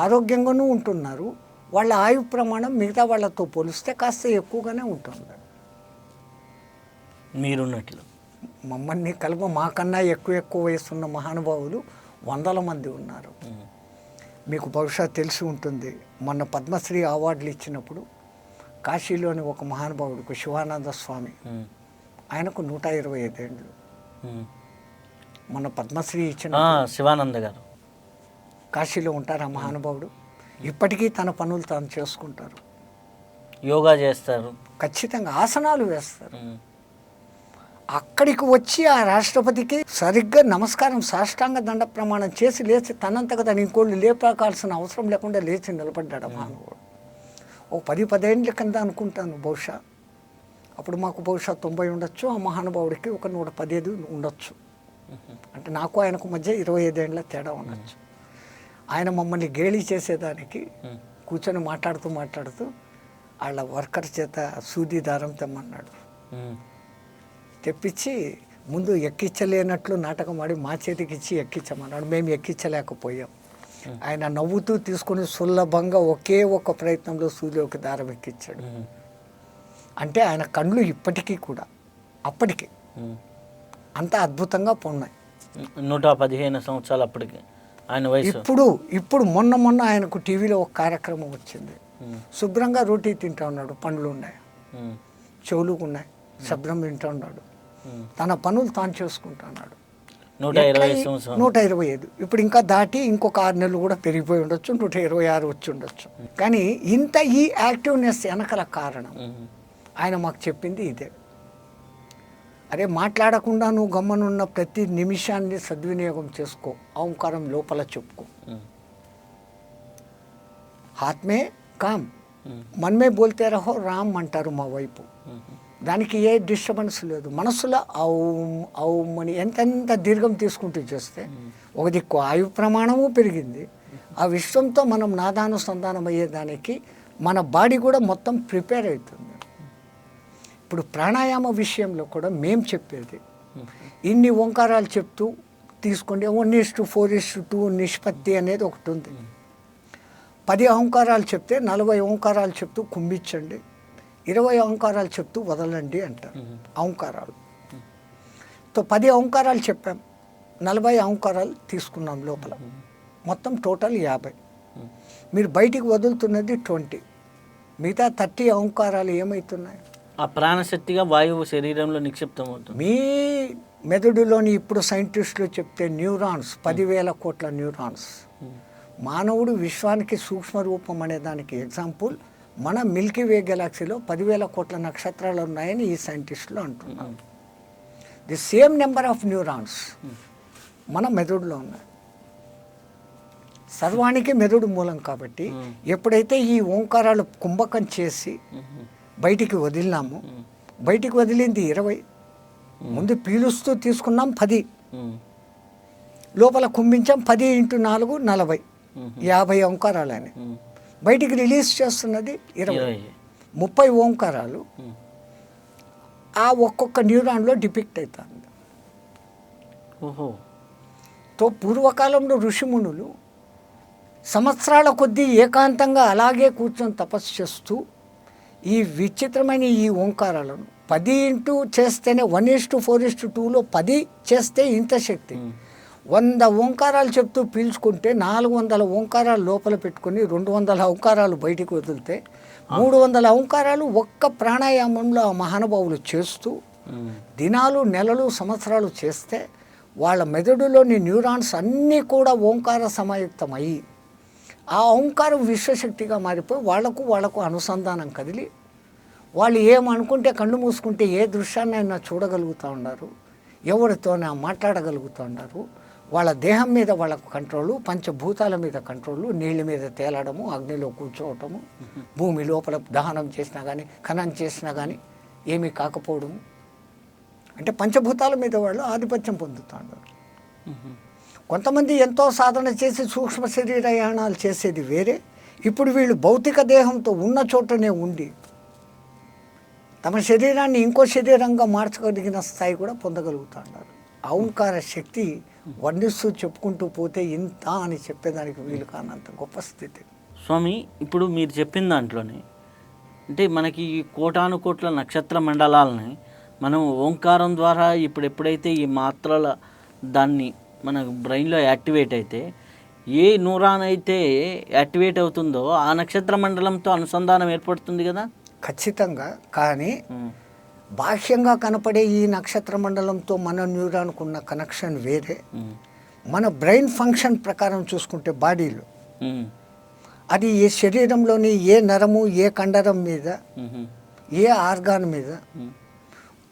ఆరోగ్యంగానూ ఉంటున్నారు. వాళ్ళ ఆయు ప్రమాణం మిగతా వాళ్ళతో పోలిస్తే కాస్త ఎక్కువగానే ఉంటుంది. మీరున్నట్లు మమ్మల్ని మాకన్నా ఎక్కువ వయసున్న మహానుభావులు 100ల మంది ఉన్నారు. మీకు బహుశా తెలిసి ఉంటుంది, మొన్న పద్మశ్రీ అవార్డులు ఇచ్చినప్పుడు కాశీలోని ఒక మహానుభావుడికి, శివానంద స్వామి, ఆయనకు 125 ఏళ్ళు. మొన్న పద్మశ్రీ ఇచ్చిన శివానంద గారు కాశీలో ఉంటారు. ఆ మహానుభావుడు ఇప్పటికీ తన పనులు తాను చేసుకుంటారు, యోగా చేస్తారు, ఖచ్చితంగా ఆసనాలు వేస్తారు. అక్కడికి వచ్చి ఆ రాష్ట్రపతికి సరిగ్గా నమస్కారం, సాష్టాంగ దండ ప్రమాణం చేసి లేచి తనంతగా తను ఇంకోళ్ళు లేపాల్సిన అవసరం లేకుండా లేచి నిలబడ్డాడు మహానుభావుడు. ఓ 10 ఏళ్ళ కింద అనుకుంటాను బహుశా. అప్పుడు మాకు బహుశా 90 ఉండొచ్చు, ఆ మహానుభావుడికి ఒక 115 ఉండొచ్చు. అంటే నాకు ఆయనకు మధ్య 25 ఏళ్ళ తేడా ఉండొచ్చు. ఆయన మమ్మల్ని గేలి చేసేదానికి కూర్చొని మాట్లాడుతూ వాళ్ళ వర్కర్ చేత సూది దారం తెమ్మన్నాడు. తెప్పించి ముందు ఎక్కించలేనట్లు నాటకం ఆడి మా చేతికి ఇచ్చి ఎక్కించమన్నాడు. మేము ఎక్కించలేకపోయాం. ఆయన నవ్వుతూ తీసుకుని సులభంగా ఒకే ఒక్క ప్రయత్నంలో సూదిలోకి దారం ఎక్కించాడు. అంటే ఆయన కళ్ళు ఇప్పటికీ కూడా అప్పటికి అంత అద్భుతంగా పొన్నాయి. 115 సంవత్సరాలు అప్పటికి ఆయన వయసు. ఇప్పుడు మొన్న ఆయనకు టీవీలో ఒక కార్యక్రమం వచ్చింది. శుభ్రంగా రోటీ తింటా ఉన్నాడు, పండ్లు ఉన్నాయి, చెవులు ఉన్నాయి, శబ్దం వింటూ ఉన్నాడు, తన పనులు తాను చేసుకుంటున్నాడు. 125. ఇప్పుడు ఇంకా దాటి ఇంకొక 6 నెలలు కూడా పెరిగిపోయి ఉండొచ్చు, 126 వచ్చి ఉండొచ్చు. కానీ ఇంత ఈ యాక్టివ్నెస్ వెనకల కారణం ఆయన మాకు చెప్పింది ఇదే. అరే మాట్లాడకుండా నువ్వు గమ్మనున్న ప్రతి నిమిషాన్ని సద్వినియోగం చేసుకో, ఓంకారం లోపల చెప్పుకో. హాత్మే కామ్ మన్మే బోల్తే రహో రామ్ అంటారు మా వైపు. దానికి ఏ డిస్టర్బెన్స్ లేదు. మనసులో ఔం అని ఎంతెంత దీర్ఘం తీసుకుంటూ చేస్తే ఒక దిక్కు ఆయు ప్రమాణము పెరిగింది. ఆ విశ్వంతో మనం నాదానుసంధానం అయ్యేదానికి మన బాడీ కూడా మొత్తం ప్రిపేర్ అవుతుంది. ఇప్పుడు ప్రాణాయామ విషయంలో కూడా మేము చెప్పేది ఇన్ని ఓంకారాలు చెప్తూ తీసుకోండి. 1:4:2 నిష్పత్తి అనేది ఒకటి ఉంది. 10 ఓంకారాలు చెప్తే 40 ఓంకారాలు చెప్తూ కుంభించండి, 20 ఓంకారాలు చెప్తూ వదలండి అంటారు. ఓంకారాలు 10 ఓంకారాలు చెప్పాం, 40 ఓంకారాలు తీసుకున్నాం లోపల, మొత్తం టోటల్ 50. మీరు బయటికి వదులుతున్నది 20, మిగతా 30 ఓంకారాలు ఏమవుతున్నాయి? ఆ ప్రాణశక్తిగా వాయువు శరీరంలో నిక్షిప్తం అవుతుంది. మీ మెదడులోని ఇప్పుడు సైంటిస్టులు చెప్తే న్యూరాన్స్ 10,000 కోట్ల న్యూరాన్స్. మానవుడు విశ్వానికి సూక్ష్మ రూపం అనే దానికి ఎగ్జాంపుల్ మన మిల్కీ వే గెలాక్సీలో 10,000 కోట్ల నక్షత్రాలు ఉన్నాయని ఈ సైంటిస్టులు అంటున్నారు. The same number of neurons మన మెదడులో ఉన్నాయి. సర్వానికి మెదడు మూలం కాబట్టి ఎప్పుడైతే ఈ ఓంకారాలు కుంభకం చేసి బయటికి వదిలినాము, బయటికి వదిలింది 20, ముందు పీలుస్తూ తీసుకున్నాం 10, లోపల కుంభించాం 10 × 4 40, 50 ఓంకారాలని బయటికి రిలీజ్ చేస్తున్నది 20. 30 ఓంకారాలు ఆ ఒక్కొక్క న్యూరాన్లో డిపిక్ట్ అవుతుంది. ఓహో. తో పూర్వకాలంలో ఋషిమునులు సంవత్సరాల కొద్దీ ఏకాంతంగా అలాగే కూర్చొని తపస్సు చేస్తూ ఈ విచిత్రమైన ఈ ఓంకారాలను 10 చేస్తేనే 1:4:2లో 10 చేస్తే ఇంత శక్తి. 100 ఓంకారాలు చెప్తూ పీల్చుకుంటే 400 ఓంకారాలు లోపల పెట్టుకుని 200 ఓంకారాలు బయటికి వదిలితే 300 ఓంకారాలు ఒక్క ప్రాణాయామంలో ఆ మహానుభావులు చేస్తూ దినాలు, నెలలు, సంవత్సరాలు చేస్తే వాళ్ళ మెదడులోని న్యూరాన్స్ అన్నీ కూడా ఓంకార సమాయుక్తమయ్యి ఆ ఓంకారం విశ్వశక్తిగా మారిపోయి వాళ్లకు అనుసంధానం కదిలి వాళ్ళు ఏమనుకుంటే కళ్ళు మూసుకుంటే ఏ దృశ్యాన్నైనా చూడగలుగుతూ ఉన్నారు, ఎవరితోనే మాట్లాడగలుగుతూ ఉన్నారు. వాళ్ళ దేహం మీద వాళ్ళకు కంట్రోలు, పంచభూతాల మీద కంట్రోలు, నీళ్ళ మీద తేలడము, అగ్నిలో కూర్చోవటము, భూమి లోపల దహనం చేసినా కానీ ఖననం చేసినా కానీ ఏమీ కాకపోవడము. అంటే పంచభూతాల మీద వాళ్ళు ఆధిపత్యం పొందుతూ ఉన్నారు. కొంతమంది ఎంతో సాధన చేసి సూక్ష్మ శరీరయానాలు చేసేది వేరే. ఇప్పుడు వీళ్ళు భౌతిక దేహంతో ఉన్న చోటనే ఉండి తమ శరీరాన్ని ఇంకో శరీరంగా మార్చగలిగిన స్థాయి కూడా పొందగలుగుతున్నారు. ఓంకార శక్తి వర్ణిస్తూ చెప్పుకుంటూ పోతే ఇంత అని చెప్పేదానికి వీలు కానంత గొప్ప స్థితి. స్వామి, ఇప్పుడు మీరు చెప్పిన దాంట్లోనే అంటే మనకి ఈ కోటాను కోట్ల నక్షత్ర మండలాలని మనం ఓంకారం ద్వారా ఇప్పుడు ఎప్పుడైతే ఈ మాత్రల దాన్ని మన బ్రెయిన్లో యాక్టివేట్ అయితే ఏ న్యూరాన్ అయితే యాక్టివేట్ అవుతుందో ఆ నక్షత్ర మండలంతో అనుసంధానం ఏర్పడుతుంది కదా. ఖచ్చితంగా. కానీ బాహ్యంగా కనపడే ఈ నక్షత్ర మండలంతో మన న్యూరాన్కు ఉన్న కనెక్షన్ వేరే. మన బ్రెయిన్ ఫంక్షన్ ప్రకారం చూసుకుంటే బాడీలో అది ఏ శరీరంలోని ఏ నరము, ఏ కండరం మీద, ఏ ఆర్గాన్ మీద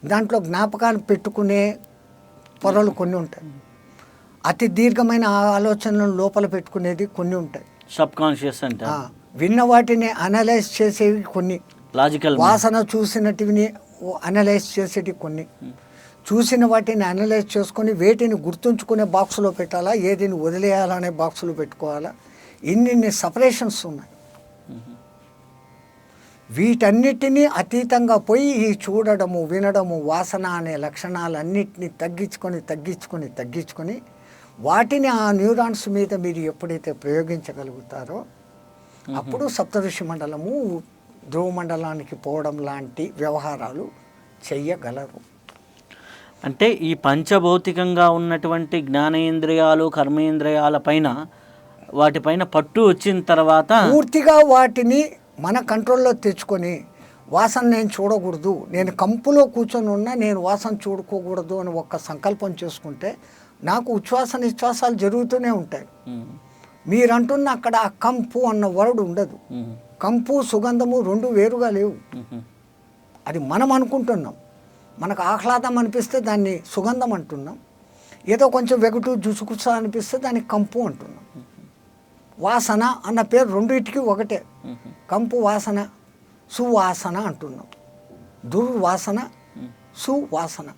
దాంట్లో జ్ఞాపకాన్ని పెట్టుకునే పొరలు కొన్ని ఉంటాయి. అతి దీర్ఘమైన ఆలోచనలను లోపల పెట్టుకునేది కొన్ని ఉంటాయి. సబ్ కాన్షియస్ అంటే విన్న వాటిని అనలైజ్ చేసేవి కొన్ని, లాజికల్ వాసన చూసినటివి అనలైజ్ చేసేటి కొన్ని, చూసిన వాటిని అనలైజ్ చేసుకొని వేటిని గుర్తుంచుకునే బాక్సులో పెట్టాలా, ఏదిని వదిలేయాలనే బాక్సులో పెట్టుకోవాలా, ఇన్ని సపరేషన్స్ ఉన్నాయి. వీటన్నిటినీ అతీతంగా పోయి ఈ చూడడము, వినడము, వాసన అనే లక్షణాలన్నిటినీ తగ్గించుకొని వాటిని ఆ న్యూరాన్స్ మీద మీరు ఎప్పుడైతే ప్రయోగించగలుగుతారో అప్పుడు సప్తఋషి మండలము, ధ్రువ మండలానికి పోవడం లాంటి వ్యవహారాలు చెయ్యగలరు. అంటే ఈ పంచభౌతికంగా ఉన్నటువంటి జ్ఞానేంద్రియాలు, కర్మేంద్రియాల పైన వాటిపైన పట్టు వచ్చిన తర్వాత పూర్తిగా వాటిని మన కంట్రోల్లో తెచ్చుకొని వాసన నేను చూడకూడదు, నేను కంపులో కూర్చొని ఉన్నా నేను వాసన చూడుకోకూడదు అని ఒక్క సంకల్పం చేసుకుంటే నాకు ఉచ్ఛ్వాస నిశ్వాసాలు జరుగుతూనే ఉంటాయి. మీరంటున్న అక్కడ ఆ కంపు అన్న వర్డ్ ఉండదు. కంపు, సుగంధము రెండు వేరుగా లేవు. అది మనం అనుకుంటున్నాం. మనకు ఆహ్లాదం అనిపిస్తే దాన్ని సుగంధం అంటున్నాం, ఏదో కొంచెం వెగటు జుసుకుస అనిపిస్తే దాన్ని కంపు అంటున్నాం. వాసన అన్న పేరు రెండింటికి ఒకటే. కంపు వాసన, సువాసన అంటున్నాం. దుర్వాసన, సువాసన.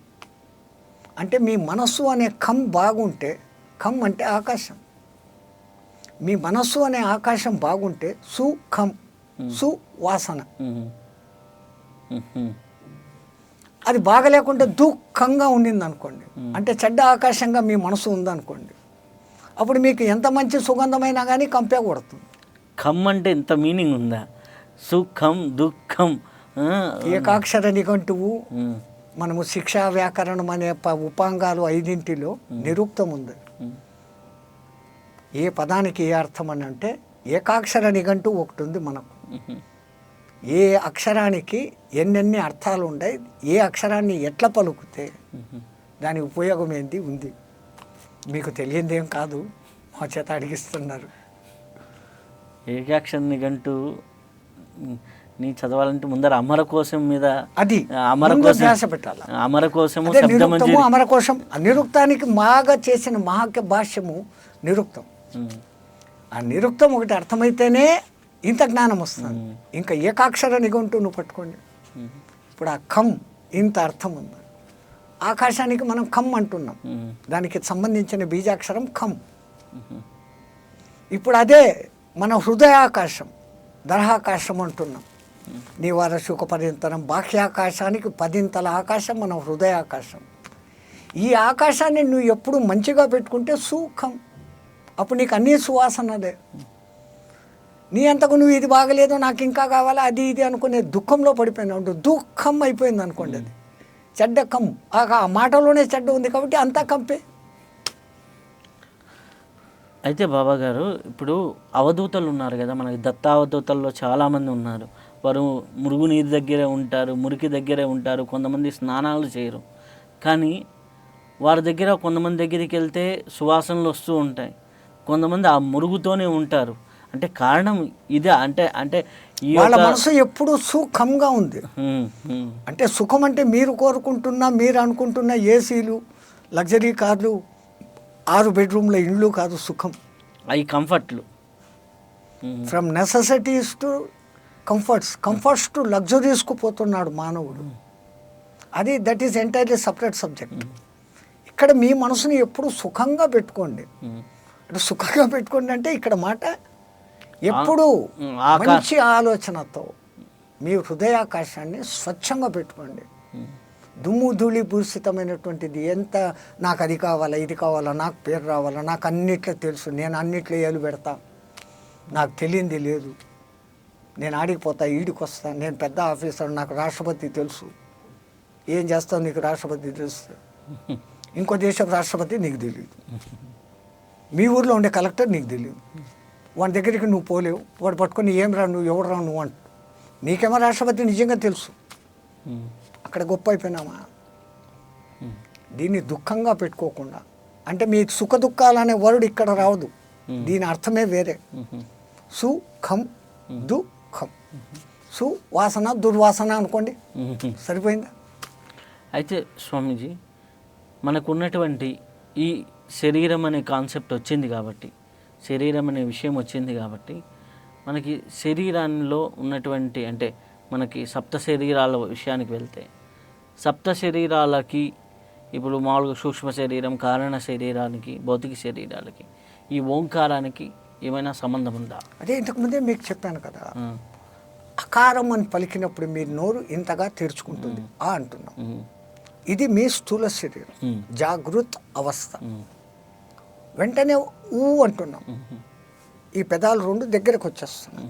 అంటే మీ మనస్సు అనే కమ్ బాగుంటే, కమ్ అంటే ఆకాశం, మీ మనస్సు అనే ఆకాశం బాగుంటే సుఖం, సువాసన. అది బాగలేకుంటే దుఃఖంగా ఉండింది అనుకోండి, అంటే చెడ్డ ఆకాశంగా మీ మనసు ఉందనుకోండి, అప్పుడు మీకు ఎంత మంచి సుగంధమైనా కానీ కంపే కొడుతుంది. ఖమ్ అంటే ఎంత మీనింగ్ ఉందా? సుఖం, దుఃఖం. ఏకాక్షర నిఘంటువు మనము శిక్షా వ్యాకరణం అనే ఉపాంగాలు 5 నిరుక్తం ఉంది. ఏ పదానికి ఏ అర్థం అని అంటే ఏకాక్షర నిఘంటు ఒకటి ఉంది మనకు. ఏ అక్షరానికి ఎన్నెన్ని అర్థాలు ఉన్నాయి, ఏ అక్షరాన్ని ఎట్లా పలుకుతే దాని ఉపయోగం ఏంటి ఉంది. మీకు తెలియదేం కాదు, మా చేత అడిగిస్తున్నారు. ఏకాక్షర నిఘంటు నీ చదవాలంటే ముందర అమర కోశం మీద అది అమర ముందు కోశం ధ్యాస పెట్టాలి. అమర కోశము అదే శబ్దమంజరి. నిరుక్తము అమరకోశం. నిరుక్తానికి బాగా చేసిన మహాక్య భాష్యము నిరుక్తం. ఆ నిరుక్తం ఒకటి అర్థమైతేనే ఇంత జ్ఞానం వస్తుంది. ఇంకా ఏకాక్షర నిఘంటు నువ్వు పట్టుకోండి. ఇప్పుడు ఆ ఖమ్ ఇంత అర్థం ఉంది. ఆకాశానికి మనం ఖమ్ అంటున్నాం, దానికి సంబంధించిన బీజాక్షరం ఖమ్. ఇప్పుడు అదే మన హృదయాకాశం, దర్హాకాశం అంటున్నాం. నివార శుక పర్యంతరం బాహ్యాకాశానికి 10 ఆకాశం మన హృదయాకాశం. ఈ ఆకాశాన్ని నువ్వు ఎప్పుడు మంచిగా పెట్టుకుంటే సుఖం. అప్పుడు నీకు అన్నీ సువాసనలే. నీ అంతకు నువ్వు ఇది బాగలేదు, నాకు ఇంకా కావాలా, అది ఇది అనుకునే దుఃఖంలో పడిపోయినావు. దుఃఖం అయిపోయింది అనుకోండి, అది చెడ్డ కమ్. ఆ మాటలోనే చెడ్డ ఉంది కాబట్టి అంతా కంపే. అయితే బాబా గారు, ఇప్పుడు అవధూతలు ఉన్నారు కదా, మనకి దత్తావధూతల్లో చాలామంది ఉన్నారు. వారు మురుగునీరు దగ్గరే ఉంటారు, మురికి దగ్గరే ఉంటారు, కొంతమంది స్నానాలు చేయరు. కానీ వారి దగ్గర కొంతమంది దగ్గరికి వెళ్తే సువాసనలు వస్తూ ఉంటాయి, కొంతమంది ఆ మురుగుతోనే ఉంటారు. అంటే కారణం ఇదే? అంటే ఈ వాళ్ళ మనసు ఎప్పుడు సుఖంగా ఉంది. అంటే సుఖం అంటే మీరు కోరుకుంటున్నా, మీరు అనుకుంటున్న ఏసీలు, లగ్జరీ కార్లు, 6 బెడ్రూమ్ల ఇండ్లు కాదు సుఖం. అవి కంఫర్ట్లు. From necessities to comforts to లగ్జరీస్కు పోతున్నాడు మానవుడు. అది that is entirely separate subject. ఇక్కడ మీ మనసుని ఎప్పుడు సుఖంగా పెట్టుకోండి. అంటే సుఖంగా పెట్టుకోండి అంటే ఇక్కడ మాట ఎప్పుడు మంచి ఆలోచనతో మీ హృదయాకాశాన్ని స్వచ్ఛంగా పెట్టుకోండి. దుమ్ము ధూళి భూషితమైనటువంటిది ఎంత, నాకు అది కావాలా, ఇది కావాలా, నాకు పేరు రావాలా, నాకు అన్నిట్లో తెలుసు, నేను అన్నిట్లో ఏలు పెడతా, నాకు తెలియంది లేదు, నేను ఆడిపోతా, ఈడికి వస్తా, నేను పెద్ద ఆఫీసర్, నాకు రాష్ట్రపతి తెలుసు, ఏం చేస్తావు నీకు రాష్ట్రపతి తెలుసు, ఇంకో దేశం రాష్ట్రపతి నీకు తెలియదు, మీ ఊర్లో ఉండే కలెక్టర్ నీకు తెలియదు, వాడి దగ్గరికి నువ్వు పోలేవు, వాడు పట్టుకొని ఏం రా నువ్వు, ఎవడు రా నువ్వు అంట. నీకేమో రాష్ట్రపతి నిజంగా తెలుసు, అక్కడ గొప్ప అయిపోయినామా? దీన్ని దుఃఖంగా పెట్టుకోకుండా, అంటే మీ సుఖ దుఃఖాలనే వర్డ్ ఇక్కడ రావద్దు, దీని అర్థమే వేరే. సుఖం దుఃఖం, సువాసన దుర్వాసన అనుకోండి, సరిపోయిందా? అయితే స్వామీజీ, మనకున్నటువంటి ఈ శరీరం అనే కాన్సెప్ట్ వచ్చింది కాబట్టి, శరీరం అనే విషయం వచ్చింది కాబట్టి, మనకి శరీరాల్లో ఉన్నటువంటి, అంటే మనకి సప్త శరీరాల విషయానికి వెళ్తే, సప్త శరీరాలకి ఇప్పుడు మామూలుగా సూక్ష్మ శరీరం, కారణ శరీరానికి, భౌతిక శరీరాలకి, ఈ ఓంకారానికి ఏమైనా సంబంధం ఉందా? అదే ఇంతకుముందే మీకు చెప్పాను కదా, అకారం అని పలికినప్పుడు మీ నోరు ఇంతగా తెరుచుకుంటుంది, ఆ అంటున్నాం. ఇది మీ స్థూల శరీరం, జాగృత్ అవస్థ. వెంటనే ఊ అంటున్నాం, ఈ పెదాలు 2 దగ్గరకు వచ్చేస్తున్నాం,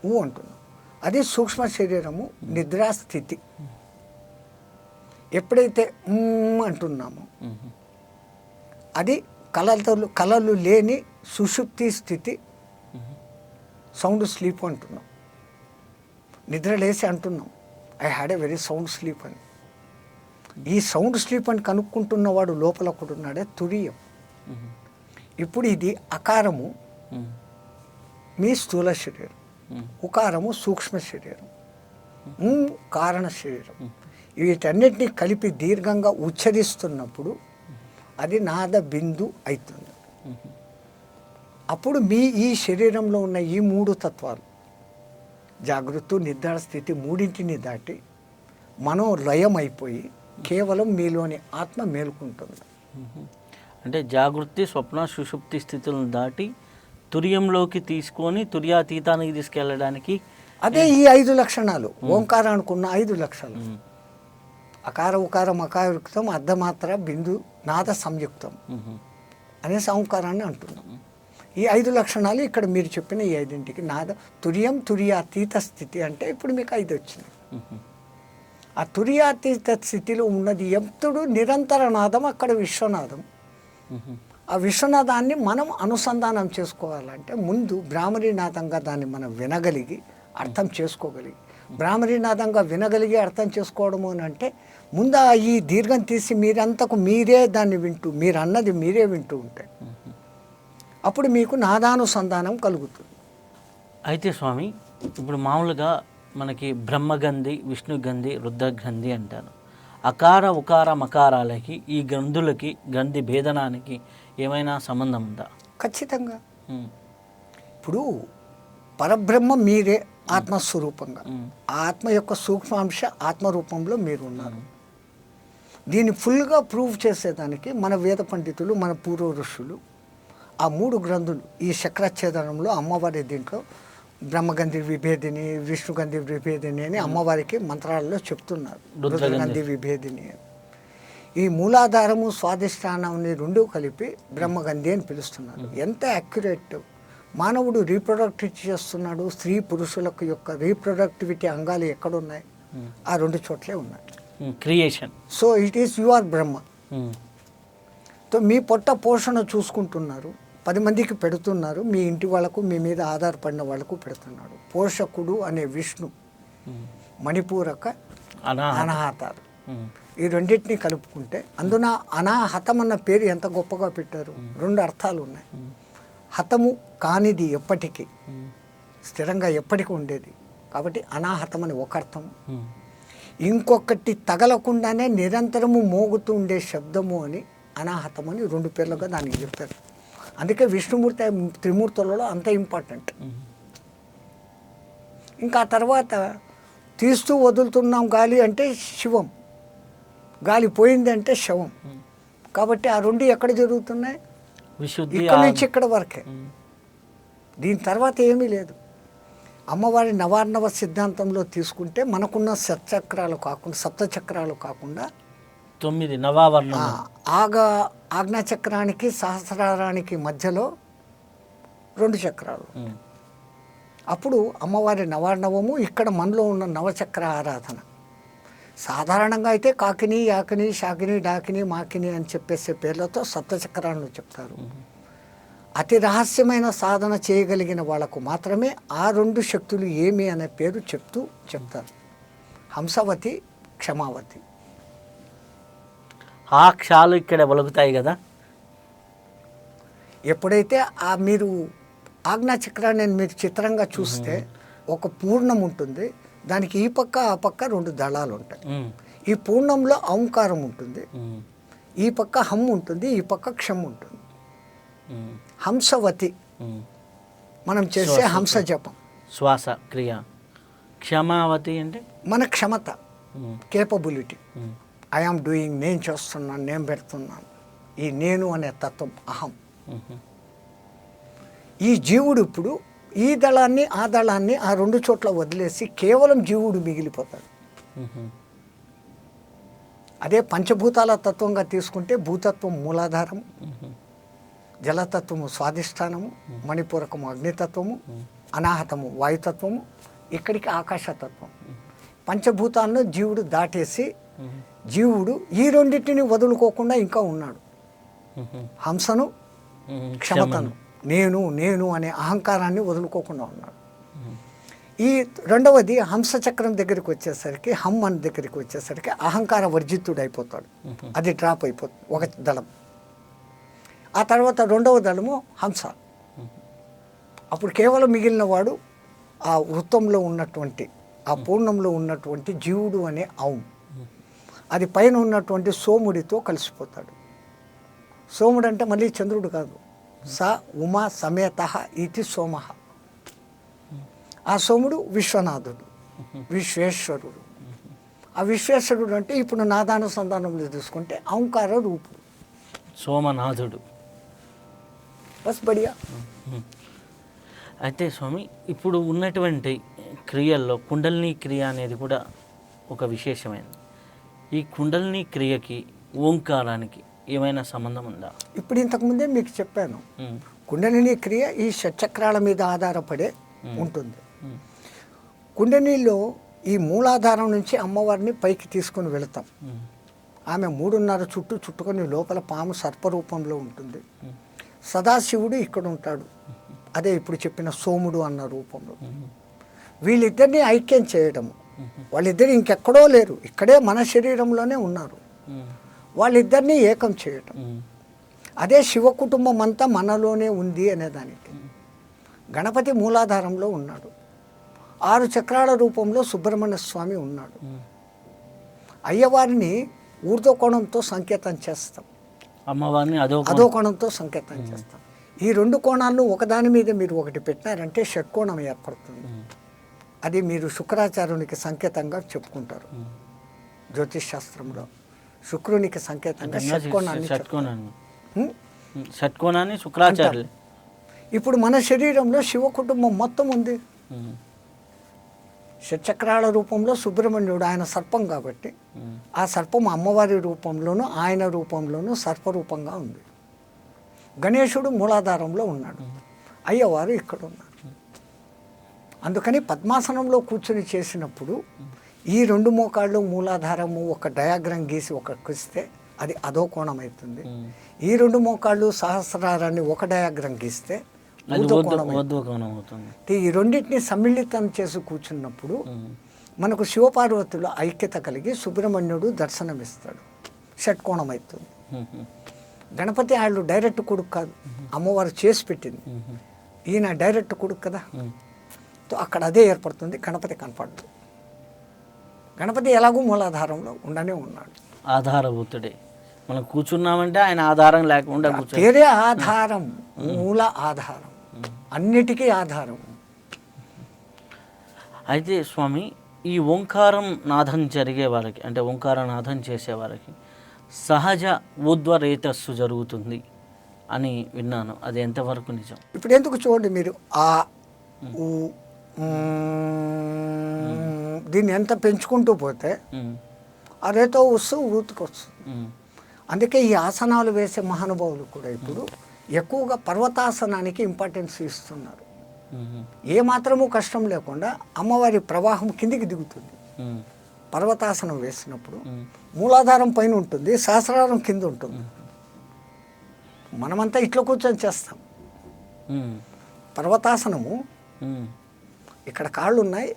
ఊ అంటున్నాం. అది సూక్ష్మ శరీరము, నిద్రాస్థితి. ఎప్పుడైతే అంటున్నామో అది కలలు లేని సుషుప్తి స్థితి, సౌండ్ స్లీప్ అంటున్నాం. నిద్ర లేసి అంటున్నాం I had a very sound sleep అని. ఈ సౌండ్ స్లీప్ అని కనుక్కుంటున్నవాడు లోపల ఒకడు ఉన్నాడే, తురియం. ఇప్పుడు ఇది అకారము మీ స్థూల శరీరం, ఉకారము సూక్ష్మ శరీరం, కారణ శరీరం. వీటన్నిటినీ కలిపి దీర్ఘంగా ఉచ్చరిస్తున్నప్పుడు అది నాద బిందు అవుతుంది. అప్పుడు మీ ఈ శరీరంలో ఉన్న ఈ 3 తత్వాలు, జాగృతి, నిద్ర స్థితి, 3ంటిని దాటి మనం లయం అయిపోయి కేవలం మీలోని ఆత్మ మేలుకుంటుంది. అంటే జాగృతి, స్వప్న, సుషుప్తి స్థితులను దాటి తుర్యంలోకి తీసుకొని తుర్యాతీతానికి తీసుకెళ్ళడానికి అదే ఈ 5 లక్షణాలు. ఓంకారానికి ఉన్న 5 లక్షణాలు, అకార ఉకార మకారయుక్తం, అర్ధమాత్ర, బిందు, నాద సంయుక్తం అనేసి ఓంకారాన్ని అంటున్నాం. ఈ 5 లక్షణాలు ఇక్కడ మీరు చెప్పిన ఈ 5ంటికి నాద తుర్యం, తుర్యాతీత స్థితి అంటే ఇప్పుడు మీకు 5 వచ్చింది. ఆ తుర్యాతీత స్థితిలో ఉన్నది ఎప్పుడు నిరంతర నాదం, అక్కడ విశ్వనాదం. ఆ విశ్వనాథాన్ని మనం అనుసంధానం చేసుకోవాలంటే ముందు బ్రాహ్మణీనాథంగా దాన్ని మనం వినగలిగి అర్థం చేసుకోగలిగి, బ్రాహ్మణీనాథంగా వినగలిగి అర్థం చేసుకోవడము అని అంటే ముందు ఈ దీర్ఘం తీసి మీరంతకు మీరే దాన్ని వింటూ, మీరు అన్నది మీరే వింటూ ఉంటాయి. అప్పుడు మీకు నాదానుసంధానం కలుగుతుంది. అయితే స్వామి, ఇప్పుడు మామూలుగా మనకి బ్రహ్మగంధి, విష్ణుగంధి, రుద్రగంధి అంటారు. అకార ఉకార మకారాలకి ఈ గ్రంథులకి గ్రంథి భేదనానికి ఏమైనా సంబంధం ఉందా? ఖచ్చితంగా. ఇప్పుడు పరబ్రహ్మ మీరే ఆత్మస్వరూపంగా, ఆత్మ యొక్క సూక్ష్మాంశ ఆత్మరూపంలో మీరు ఉన్నారు. దీన్ని ఫుల్గా ప్రూవ్ చేసేదానికి మన వేద పండితులు, మన పూర్వ ఋషులు ఆ 3 గ్రంథులు ఈ చక్రఛేదనంలో అమ్మవారి దీంట్లో బ్రహ్మగంధి విభేదిని, విష్ణుగంధి విభేదిని అని అమ్మవారికి మంత్రాలలో చెప్తున్నారు. రుద్రగంధి విభేదిని అని. ఈ మూలాధారము స్వాధిష్టానాన్ని 2 కలిపి బ్రహ్మగంధి అని పిలుస్తున్నారు. ఎంత యాక్యురేట్! మానవుడు రీప్రొడక్టివ్ చేస్తున్నాడు. స్త్రీ పురుషులకు యొక్క రీప్రొడక్టివిటీ అంగాలు ఎక్కడున్నాయి? ఆ 2 చోట్లే ఉన్నాయి. Creation. So it is you are Brahma. So మీ పొట్ట పోషణ చూసుకుంటున్నారు, 10 మందికి పెడుతున్నారు, మీ ఇంటి వాళ్ళకు, మీ మీద ఆధారపడిన వాళ్ళకు పెడుతున్నాడు. పోషకుడు అనే విష్ణు, మణిపూరక అనాహతాలు, ఈ రెండింటినీ కలుపుకుంటే అందున అనాహతం అన్న పేరు ఎంత గొప్పగా పెట్టారు. 2 అర్థాలు ఉన్నాయి. హతము కానిది, ఎప్పటికీ స్థిరంగా ఎప్పటికీ ఉండేది, కాబట్టి అనాహతం అని ఒక అర్థం. ఇంకొకటి తగలకుండానే నిరంతరము మోగుతూ ఉండే శబ్దము అని అనాహతం అని 2 పేర్లుగా దానికి చెప్తారు. అందుకే విష్ణుమూర్తి త్రిమూర్తులలో అంత ఇంపార్టెంట్. ఇంకా తర్వాత తీస్తూ వదులుతున్నాం గాలి అంటే శివం, గాలి పోయింది అంటే శవం. కాబట్టి ఆ 2 ఎక్కడ జరుగుతున్నాయి? ఇక్కడ నుంచి ఇక్కడ వరకే. దీని తర్వాత ఏమీ లేదు. అమ్మవారి నవార్ణవ సిద్ధాంతంలో తీసుకుంటే మనకున్న సప్తచక్రాలు కాకుండా 7 చక్రాలు కాకుండా 9 నవావర్ణ, ఆజ్ఞాచక్రానికి సహస్రారానికి మధ్యలో 2 చక్రాలు. అప్పుడు అమ్మవారి నవార్ణవము, ఇక్కడ మనలో ఉన్న నవచక్ర ఆరాధన. సాధారణంగా అయితే కాకిని, యాకిని, శాకిని, డాకిని, మాకిని అని చెప్పేసే పేర్లతో 7 చక్రాలను చెప్తారు. అతి రహస్యమైన సాధన చేయగలిగిన వాళ్ళకు మాత్రమే ఆ 2 శక్తులు ఏమి అనే పేరు చెప్తారు. హంసవతి, క్షమావతి. ఆ క్షాలు ఇక్కడ వెలుగుతాయి కదా. ఎప్పుడైతే మీరు ఆజ్ఞాచక్రాన్ని మీరు చిత్రంగా చూస్తే ఒక పూర్ణం ఉంటుంది, దానికి ఈ పక్క ఆ పక్క 2 దళాలు ఉంటాయి. ఈ పూర్ణంలో ఓంకారం ఉంటుంది, ఈ పక్క హమ్ ఉంటుంది, ఈ పక్క క్షం ఉంటుంది. హంసవతి మనం చేసే హంస జపం, శ్వాస క్రియ. క్షమావతి అంటే మన క్షమత, కేపబిలిటీ. ఐఆమ్ డూయింగ్, నేను చేస్తున్నాను, నేను పెడుతున్నాను. ఈ నేను అనే తత్వం అహం. ఈ జీవుడు ఇప్పుడు ఈ దళాన్ని ఆ దళాన్ని ఆ 2 చోట్ల వదిలేసి కేవలం జీవుడు మిగిలిపోతాడు. అదే పంచభూతాల తత్వంగా తీసుకుంటే భూతత్వం మూలాధారము, జలతత్వము స్వాధిష్టానము, మణిపూరకము అగ్నితత్వము, అనాహతము వాయుతత్వము, ఇక్కడికి ఆకాశతత్వం. పంచభూతాలను జీవుడు దాటేసి జీవుడు ఈ 2టిని వదులుకోకుండా ఇంకా ఉన్నాడు. హంసను, క్షమతను, నేను అనే అహంకారాన్ని వదులుకోకుండా ఉన్నాడు. ఈ 2వది హంస చక్రం దగ్గరికి వచ్చేసరికి, హమ్ అని దగ్గరికి వచ్చేసరికి అహంకార వర్జితుడు అయిపోతాడు. అది డ్రాప్ అయిపోతుంది, ఒక దళం. ఆ తర్వాత 2వ దళము హంస. అప్పుడు కేవలం మిగిలిన వాడు ఆ వృత్తంలో ఉన్నటువంటి, ఆ పూర్ణంలో ఉన్నటువంటి జీవుడు అనే ఔం. అది పైన ఉన్నటువంటి సోముడితో కలిసిపోతాడు. సోముడు అంటే మళ్ళీ చంద్రుడు కాదు. స ఉమా సమేత ఇది సోమ. ఆ సోముడు విశ్వనాథుడు, విశ్వేశ్వరుడు. ఆ విశ్వేశ్వరుడు అంటే ఇప్పుడు నాదానుసంధానంలో తీసుకుంటే ఓంకార రూపుడు, సోమనాథుడు. బస్ బడియా. అయితే స్వామి, ఇప్పుడు ఉన్నటువంటి క్రియల్లో కుండలిని క్రియ అనేది కూడా ఒక విశేషమైనది. ఈ కుండలిని క్రియకి ఓంకారానికి ఏమైనా సంబంధం ఉందా? ఇప్పుడు ఇంతకుముందే మీకు చెప్పాను, కుండలిని క్రియ ఈ షట్చక్రాల మీద ఆధారపడే ఉంటుంది. కుండలినిలో ఈ మూలాధారం నుంచి అమ్మవారిని పైకి తీసుకొని వెళతాం. ఆమె 3:30 చుట్టూ చుట్టుకొని లోపల పాము సర్పరూపంలో ఉంటుంది. సదాశివుడు ఇక్కడ ఉంటాడు, అదే ఇప్పుడు చెప్పిన సోముడు అన్న రూపంలో. వీళ్ళిద్దరిని ఐక్యం చేయడము, వాళ్ళిద్దరు ఇంకెక్కడో లేరు, ఇక్కడే మన శరీరంలోనే ఉన్నారు, వాళ్ళిద్దరినీ ఏకం చేయటం, అదే శివ కుటుంబం అంతా మనలోనే ఉంది అనేదానికి. గణపతి మూలాధారంలో ఉన్నాడు, 6 చక్రాల రూపంలో సుబ్రహ్మణ్య స్వామి ఉన్నాడు. అయ్యవారిని ఊర్ధ్వకోణంతో సంకేతం చేస్తాం, అమ్మవారిని అదో కోణంతో సంకేతం చేస్తాం. ఈ 2 కోణాలను ఒకదాని మీద మీరు ఒకటి పెట్టినారంటే షట్కోణం ఏర్పడుతుంది. అది మీరు శుక్రాచార్యునికి సంకేతంగా చెప్పుకుంటారు. జ్యోతిష్ శాస్త్రంలో శుక్రునికి సంకేతంగా షట్కోణాన్ని శుక్రాచార్యులు. ఇప్పుడు మన శరీరంలో శివ కుటుంబం మొత్తం ఉంది. షట్చక్రాల రూపంలో సుబ్రహ్మణ్యుడు, ఆయన సర్పం కాబట్టి ఆ సర్పం అమ్మవారి రూపంలోనూ ఆయన రూపంలోనూ సర్పరూపంగా ఉంది. గణేశుడు మూలాధారంలో ఉన్నాడు, అయ్యవారు ఇక్కడ ఉన్నారు. అందుకని పద్మాసనంలో కూర్చొని చేసినప్పుడు ఈ 2 మోకాళ్ళు మూలాధారము ఒక డయాగ్రామ్ గీసి ఒకకిస్తే అది అదో కోణం అవుతుంది. ఈ 2 మోకాళ్ళు సహస్రారాన్ని ఒక డయాగ్రామ్ గీస్తే ఈ రెండింటిని సమ్మిళితం చేసి కూర్చున్నప్పుడు మనకు శివపార్వతుల ఐక్యత కలిగి సుబ్రహ్మణ్యుడు దర్శనమిస్తాడు, షట్కోణం అవుతుంది. గణపతి వాళ్ళు డైరెక్ట్ కొడుకు కాదు, అమ్మవారు చేసి పెట్టింది, ఈయన డైరెక్ట్ కొడుకు కదా. అక్కడ అదే ఏర్పడుతుంది, గణపతి కనపడదు. గణపతి ఎలాగూ మూలాధారంలో ఉండనే ఉన్నాడు, ఆధారభూతుడే. మనం కూర్చున్నామంటే ఆయన ఆధారం లేకుండా వేరే ఆధారం, మూల ఆధారం, అన్నిటికీ ఆధారం. అయితే స్వామి, ఈ ఓంకారం నాదం జరిగే వారికి, అంటే ఓంకార నాదం చేసేవారికి సహజ ఊర్ధ్వరేతస్సు జరుగుతుంది అని విన్నాను, అది ఎంతవరకు నిజం? ఇప్పుడు ఎందుకు చూడండి మీరు, ఆ దీన్ని ఎంత పెంచుకుంటూ పోతే ఆ రేతో వస్తూ ఊతుకొస్తుంది. అందుకే ఈ ఆసనాలు వేసే మహానుభావులు కూడా ఇప్పుడు ఎక్కువగా పర్వతాసనానికి ఇంపార్టెన్స్ ఇస్తున్నారు. ఏ మాత్రము కష్టం లేకుండా అమ్మవారి ప్రవాహం కిందికి దిగుతుంది. పర్వతాసనం వేసినప్పుడు మూలాధారం పైన ఉంటుంది, సహస్రారం కింద ఉంటుంది. మనమంతా ఇట్లా కూర్చొని చేస్తాం. పర్వతాసనము ఇక్కడ కాళ్ళు ఉన్నాయి,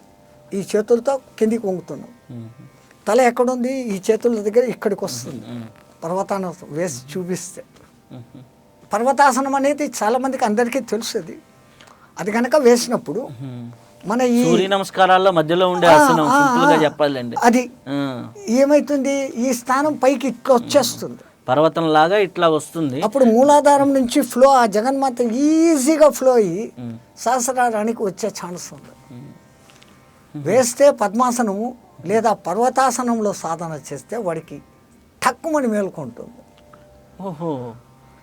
ఈ చేతులతో కిందికి వంగుతున్నాం, తల ఎక్కడుంది ఈ చేతుల దగ్గర ఇక్కడికి వస్తుంది. పర్వతాసనం వేసి చూపిస్తే పర్వతాసనం అనేది చాలా మందికి అందరికీ తెలుస్తుంది. అది కనుక వేసినప్పుడు మన ఈ సూర్య నమస్కారాల్లో మధ్యలో ఉండే ఆసనం, సింపుల్గా చెప్పాలండి, అది ఏమైతుంది, ఈ స్థానం పైకి ఇట్లా వచ్చేస్తుంది, పర్వతం లాగా ఇట్లా వస్తుంది. అప్పుడు మూలాధారం నుంచి ఫ్లో ఆ జగన్మాత ఈజీగా ఫ్లో అయ్యి సహస్రారానికి వచ్చే ఛాన్స్ ఉంది. వేస్తే పద్మాసనము లేదా పర్వతాసనంలో సాధన చేస్తే వాడికి తక్కువని మేలుకుంటుంది. ఓహో,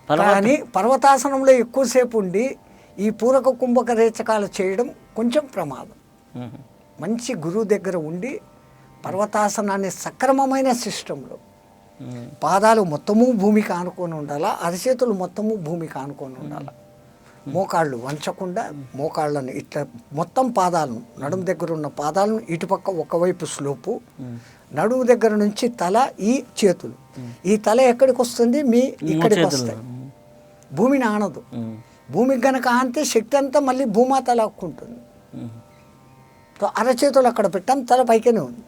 కానీ పర్వతాసనంలో ఎక్కువసేపు ఉండి ఈ పూరక కుంభక రేచకాలు చేయడం కొంచెం ప్రమాదం. మంచి గురువు దగ్గర ఉండి పర్వతాసనాన్ని సక్రమమైన సిస్టంలో పాదాలు మొత్తము భూమికి ఆనుకొని ఉండాలా, అరచేతులు మొత్తము భూమికి ఆనుకొని ఉండాలా, మోకాళ్ళు వంచకుండా మోకాళ్ళను ఇట్లా మొత్తం పాదాలను, నడుము దగ్గర ఉన్న పాదాలను ఇటుపక్క ఒకవైపు స్లోపు, నడుము దగ్గర నుంచి తల, ఈ చేతులు, ఈ తల ఎక్కడికి వస్తుంది, మీ ఇక్కడికి వస్తాయి, భూమిని ఆనదు. భూమికి గనక ఆనితే శక్తి అంతా మళ్ళీ భూమాత లాక్కుంటుంది. అరచేతులు అక్కడ పెట్టాం, తల పైకనే ఉంది,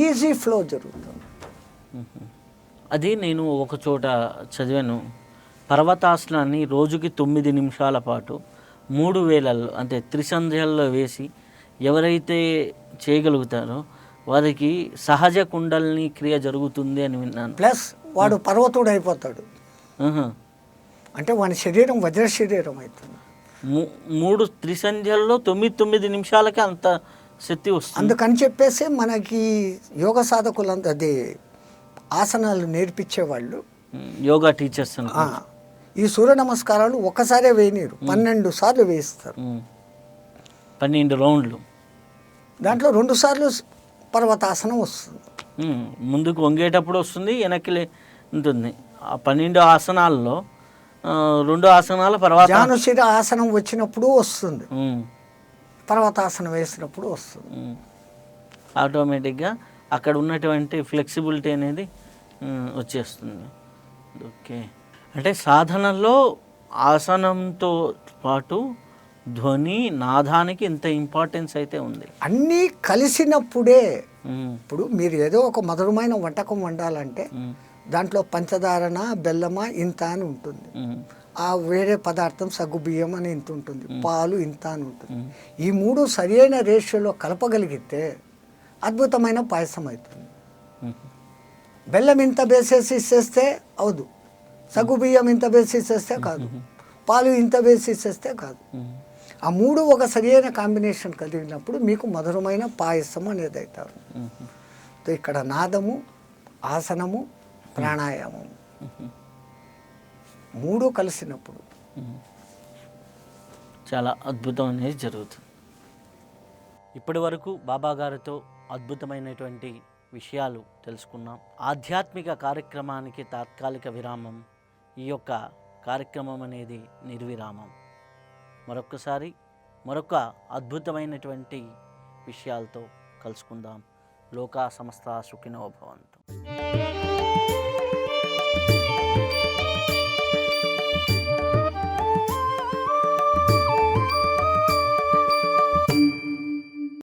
ఈజీ ఫ్లో జరుగుతుంది. అది నేను ఒక చోట చదివాను, పర్వతాసనాన్ని రోజుకి 9 నిమిషాల పాటు 3 వేళల్లో, అంటే త్రిసంధ్యల్లో వేసి ఎవరైతే చేయగలుగుతారో వారికి సహజ కుండలిని క్రియ జరుగుతుంది అని విన్నాను. ప్లస్ వాడు పర్వతుడు అయిపోతాడు, అంటే వాని శరీరం వజ్ర శరీరం అవుతుంది. 3 త్రిసంధ్యల్లో 9 నిమిషాలకి అంత శక్తి వస్తుంది. అందుకని చెప్పేసి మనకి యోగ సాధకులంతా అదే ఆసనాలు నేర్పించేవాళ్ళు, యోగా టీచర్స్ ఈ సూర్య నమస్కారాలు ఒక్కసారే వేయనీరు, 12 సార్లు వేయిస్తారు, 12 రౌండ్లు. దాంట్లో 2 సార్లు పర్వతాసనం వస్తుంది. ముందుకు వంగేటప్పుడు వస్తుంది, వెనక్కి ఉంటుంది. ఆ 12 ఆసనాల్లో 2 ఆసనాలు జానుశిర ఆసనం వచ్చినప్పుడు వస్తుంది, పర్వతాసనం వేసినప్పుడు వస్తుంది. ఆటోమేటిక్గా అక్కడ ఉన్నటువంటి ఫ్లెక్సిబిలిటీ అనేది వచ్చేస్తుంది. ఓకే, అంటే సాధనలో ఆసనంతో పాటు ధ్వని నాదానికి ఇంత ఇంపార్టెన్స్ అయితే ఉంది. అన్నీ కలిసినప్పుడే మ్మ్. ఇప్పుడు మీరు ఏదో ఒక మధురమైన వంటకం వండాలంటే మ్మ్. దాంట్లో పంచదారన బెల్లమా ఇంత అని ఉంటుంది, మ్మ్. ఆ వేరే పదార్థం సగ్గుబియ్యం అని ఇంత ఉంటుంది, పాలు ఇంత అని ఉంటుంది. ఈ మూడు సరైన రేషియోలో కలపగలిగితే అద్భుతమైన పాయసం అవుతుంది. మ్మ్. బెల్లం ఇంత వేసేసి ఇచ్చేస్తే అవదు, సగ్గుబియ్యం ఇంత వేసి ఇచ్చేస్తే కాదు, పాలు ఇంత వేసి ఇచ్చేస్తే కాదు. మ్మ్. ఆ మూడు ఒక సరైన కాంబినేషన్ కలిగినప్పుడు మీకు మధురమైన పాయసం అనేది అవుతారు. మ్మ్. సో ఇక్కడ నాదము, ఆసనము, ప్రాణాయామము మూడు కలిసినప్పుడు చాలా అద్భుతం అనేది జరుగుతుంది. ఇప్పటి వరకు బాబా గారితో అద్భుతమైనటువంటి విషయాలు తెలుసుకున్నాం. ఆధ్యాత్మిక కార్యక్రమానికి తాత్కాలిక విరామం, ఈ యొక్క కార్యక్రమం అనేది నిర్విరామం. మరొక్కసారి మరొక అద్భుతమైనటువంటి విషయాలతో కలుసుకుందాం. లోకా సమస్త సుఖినో భవంతు.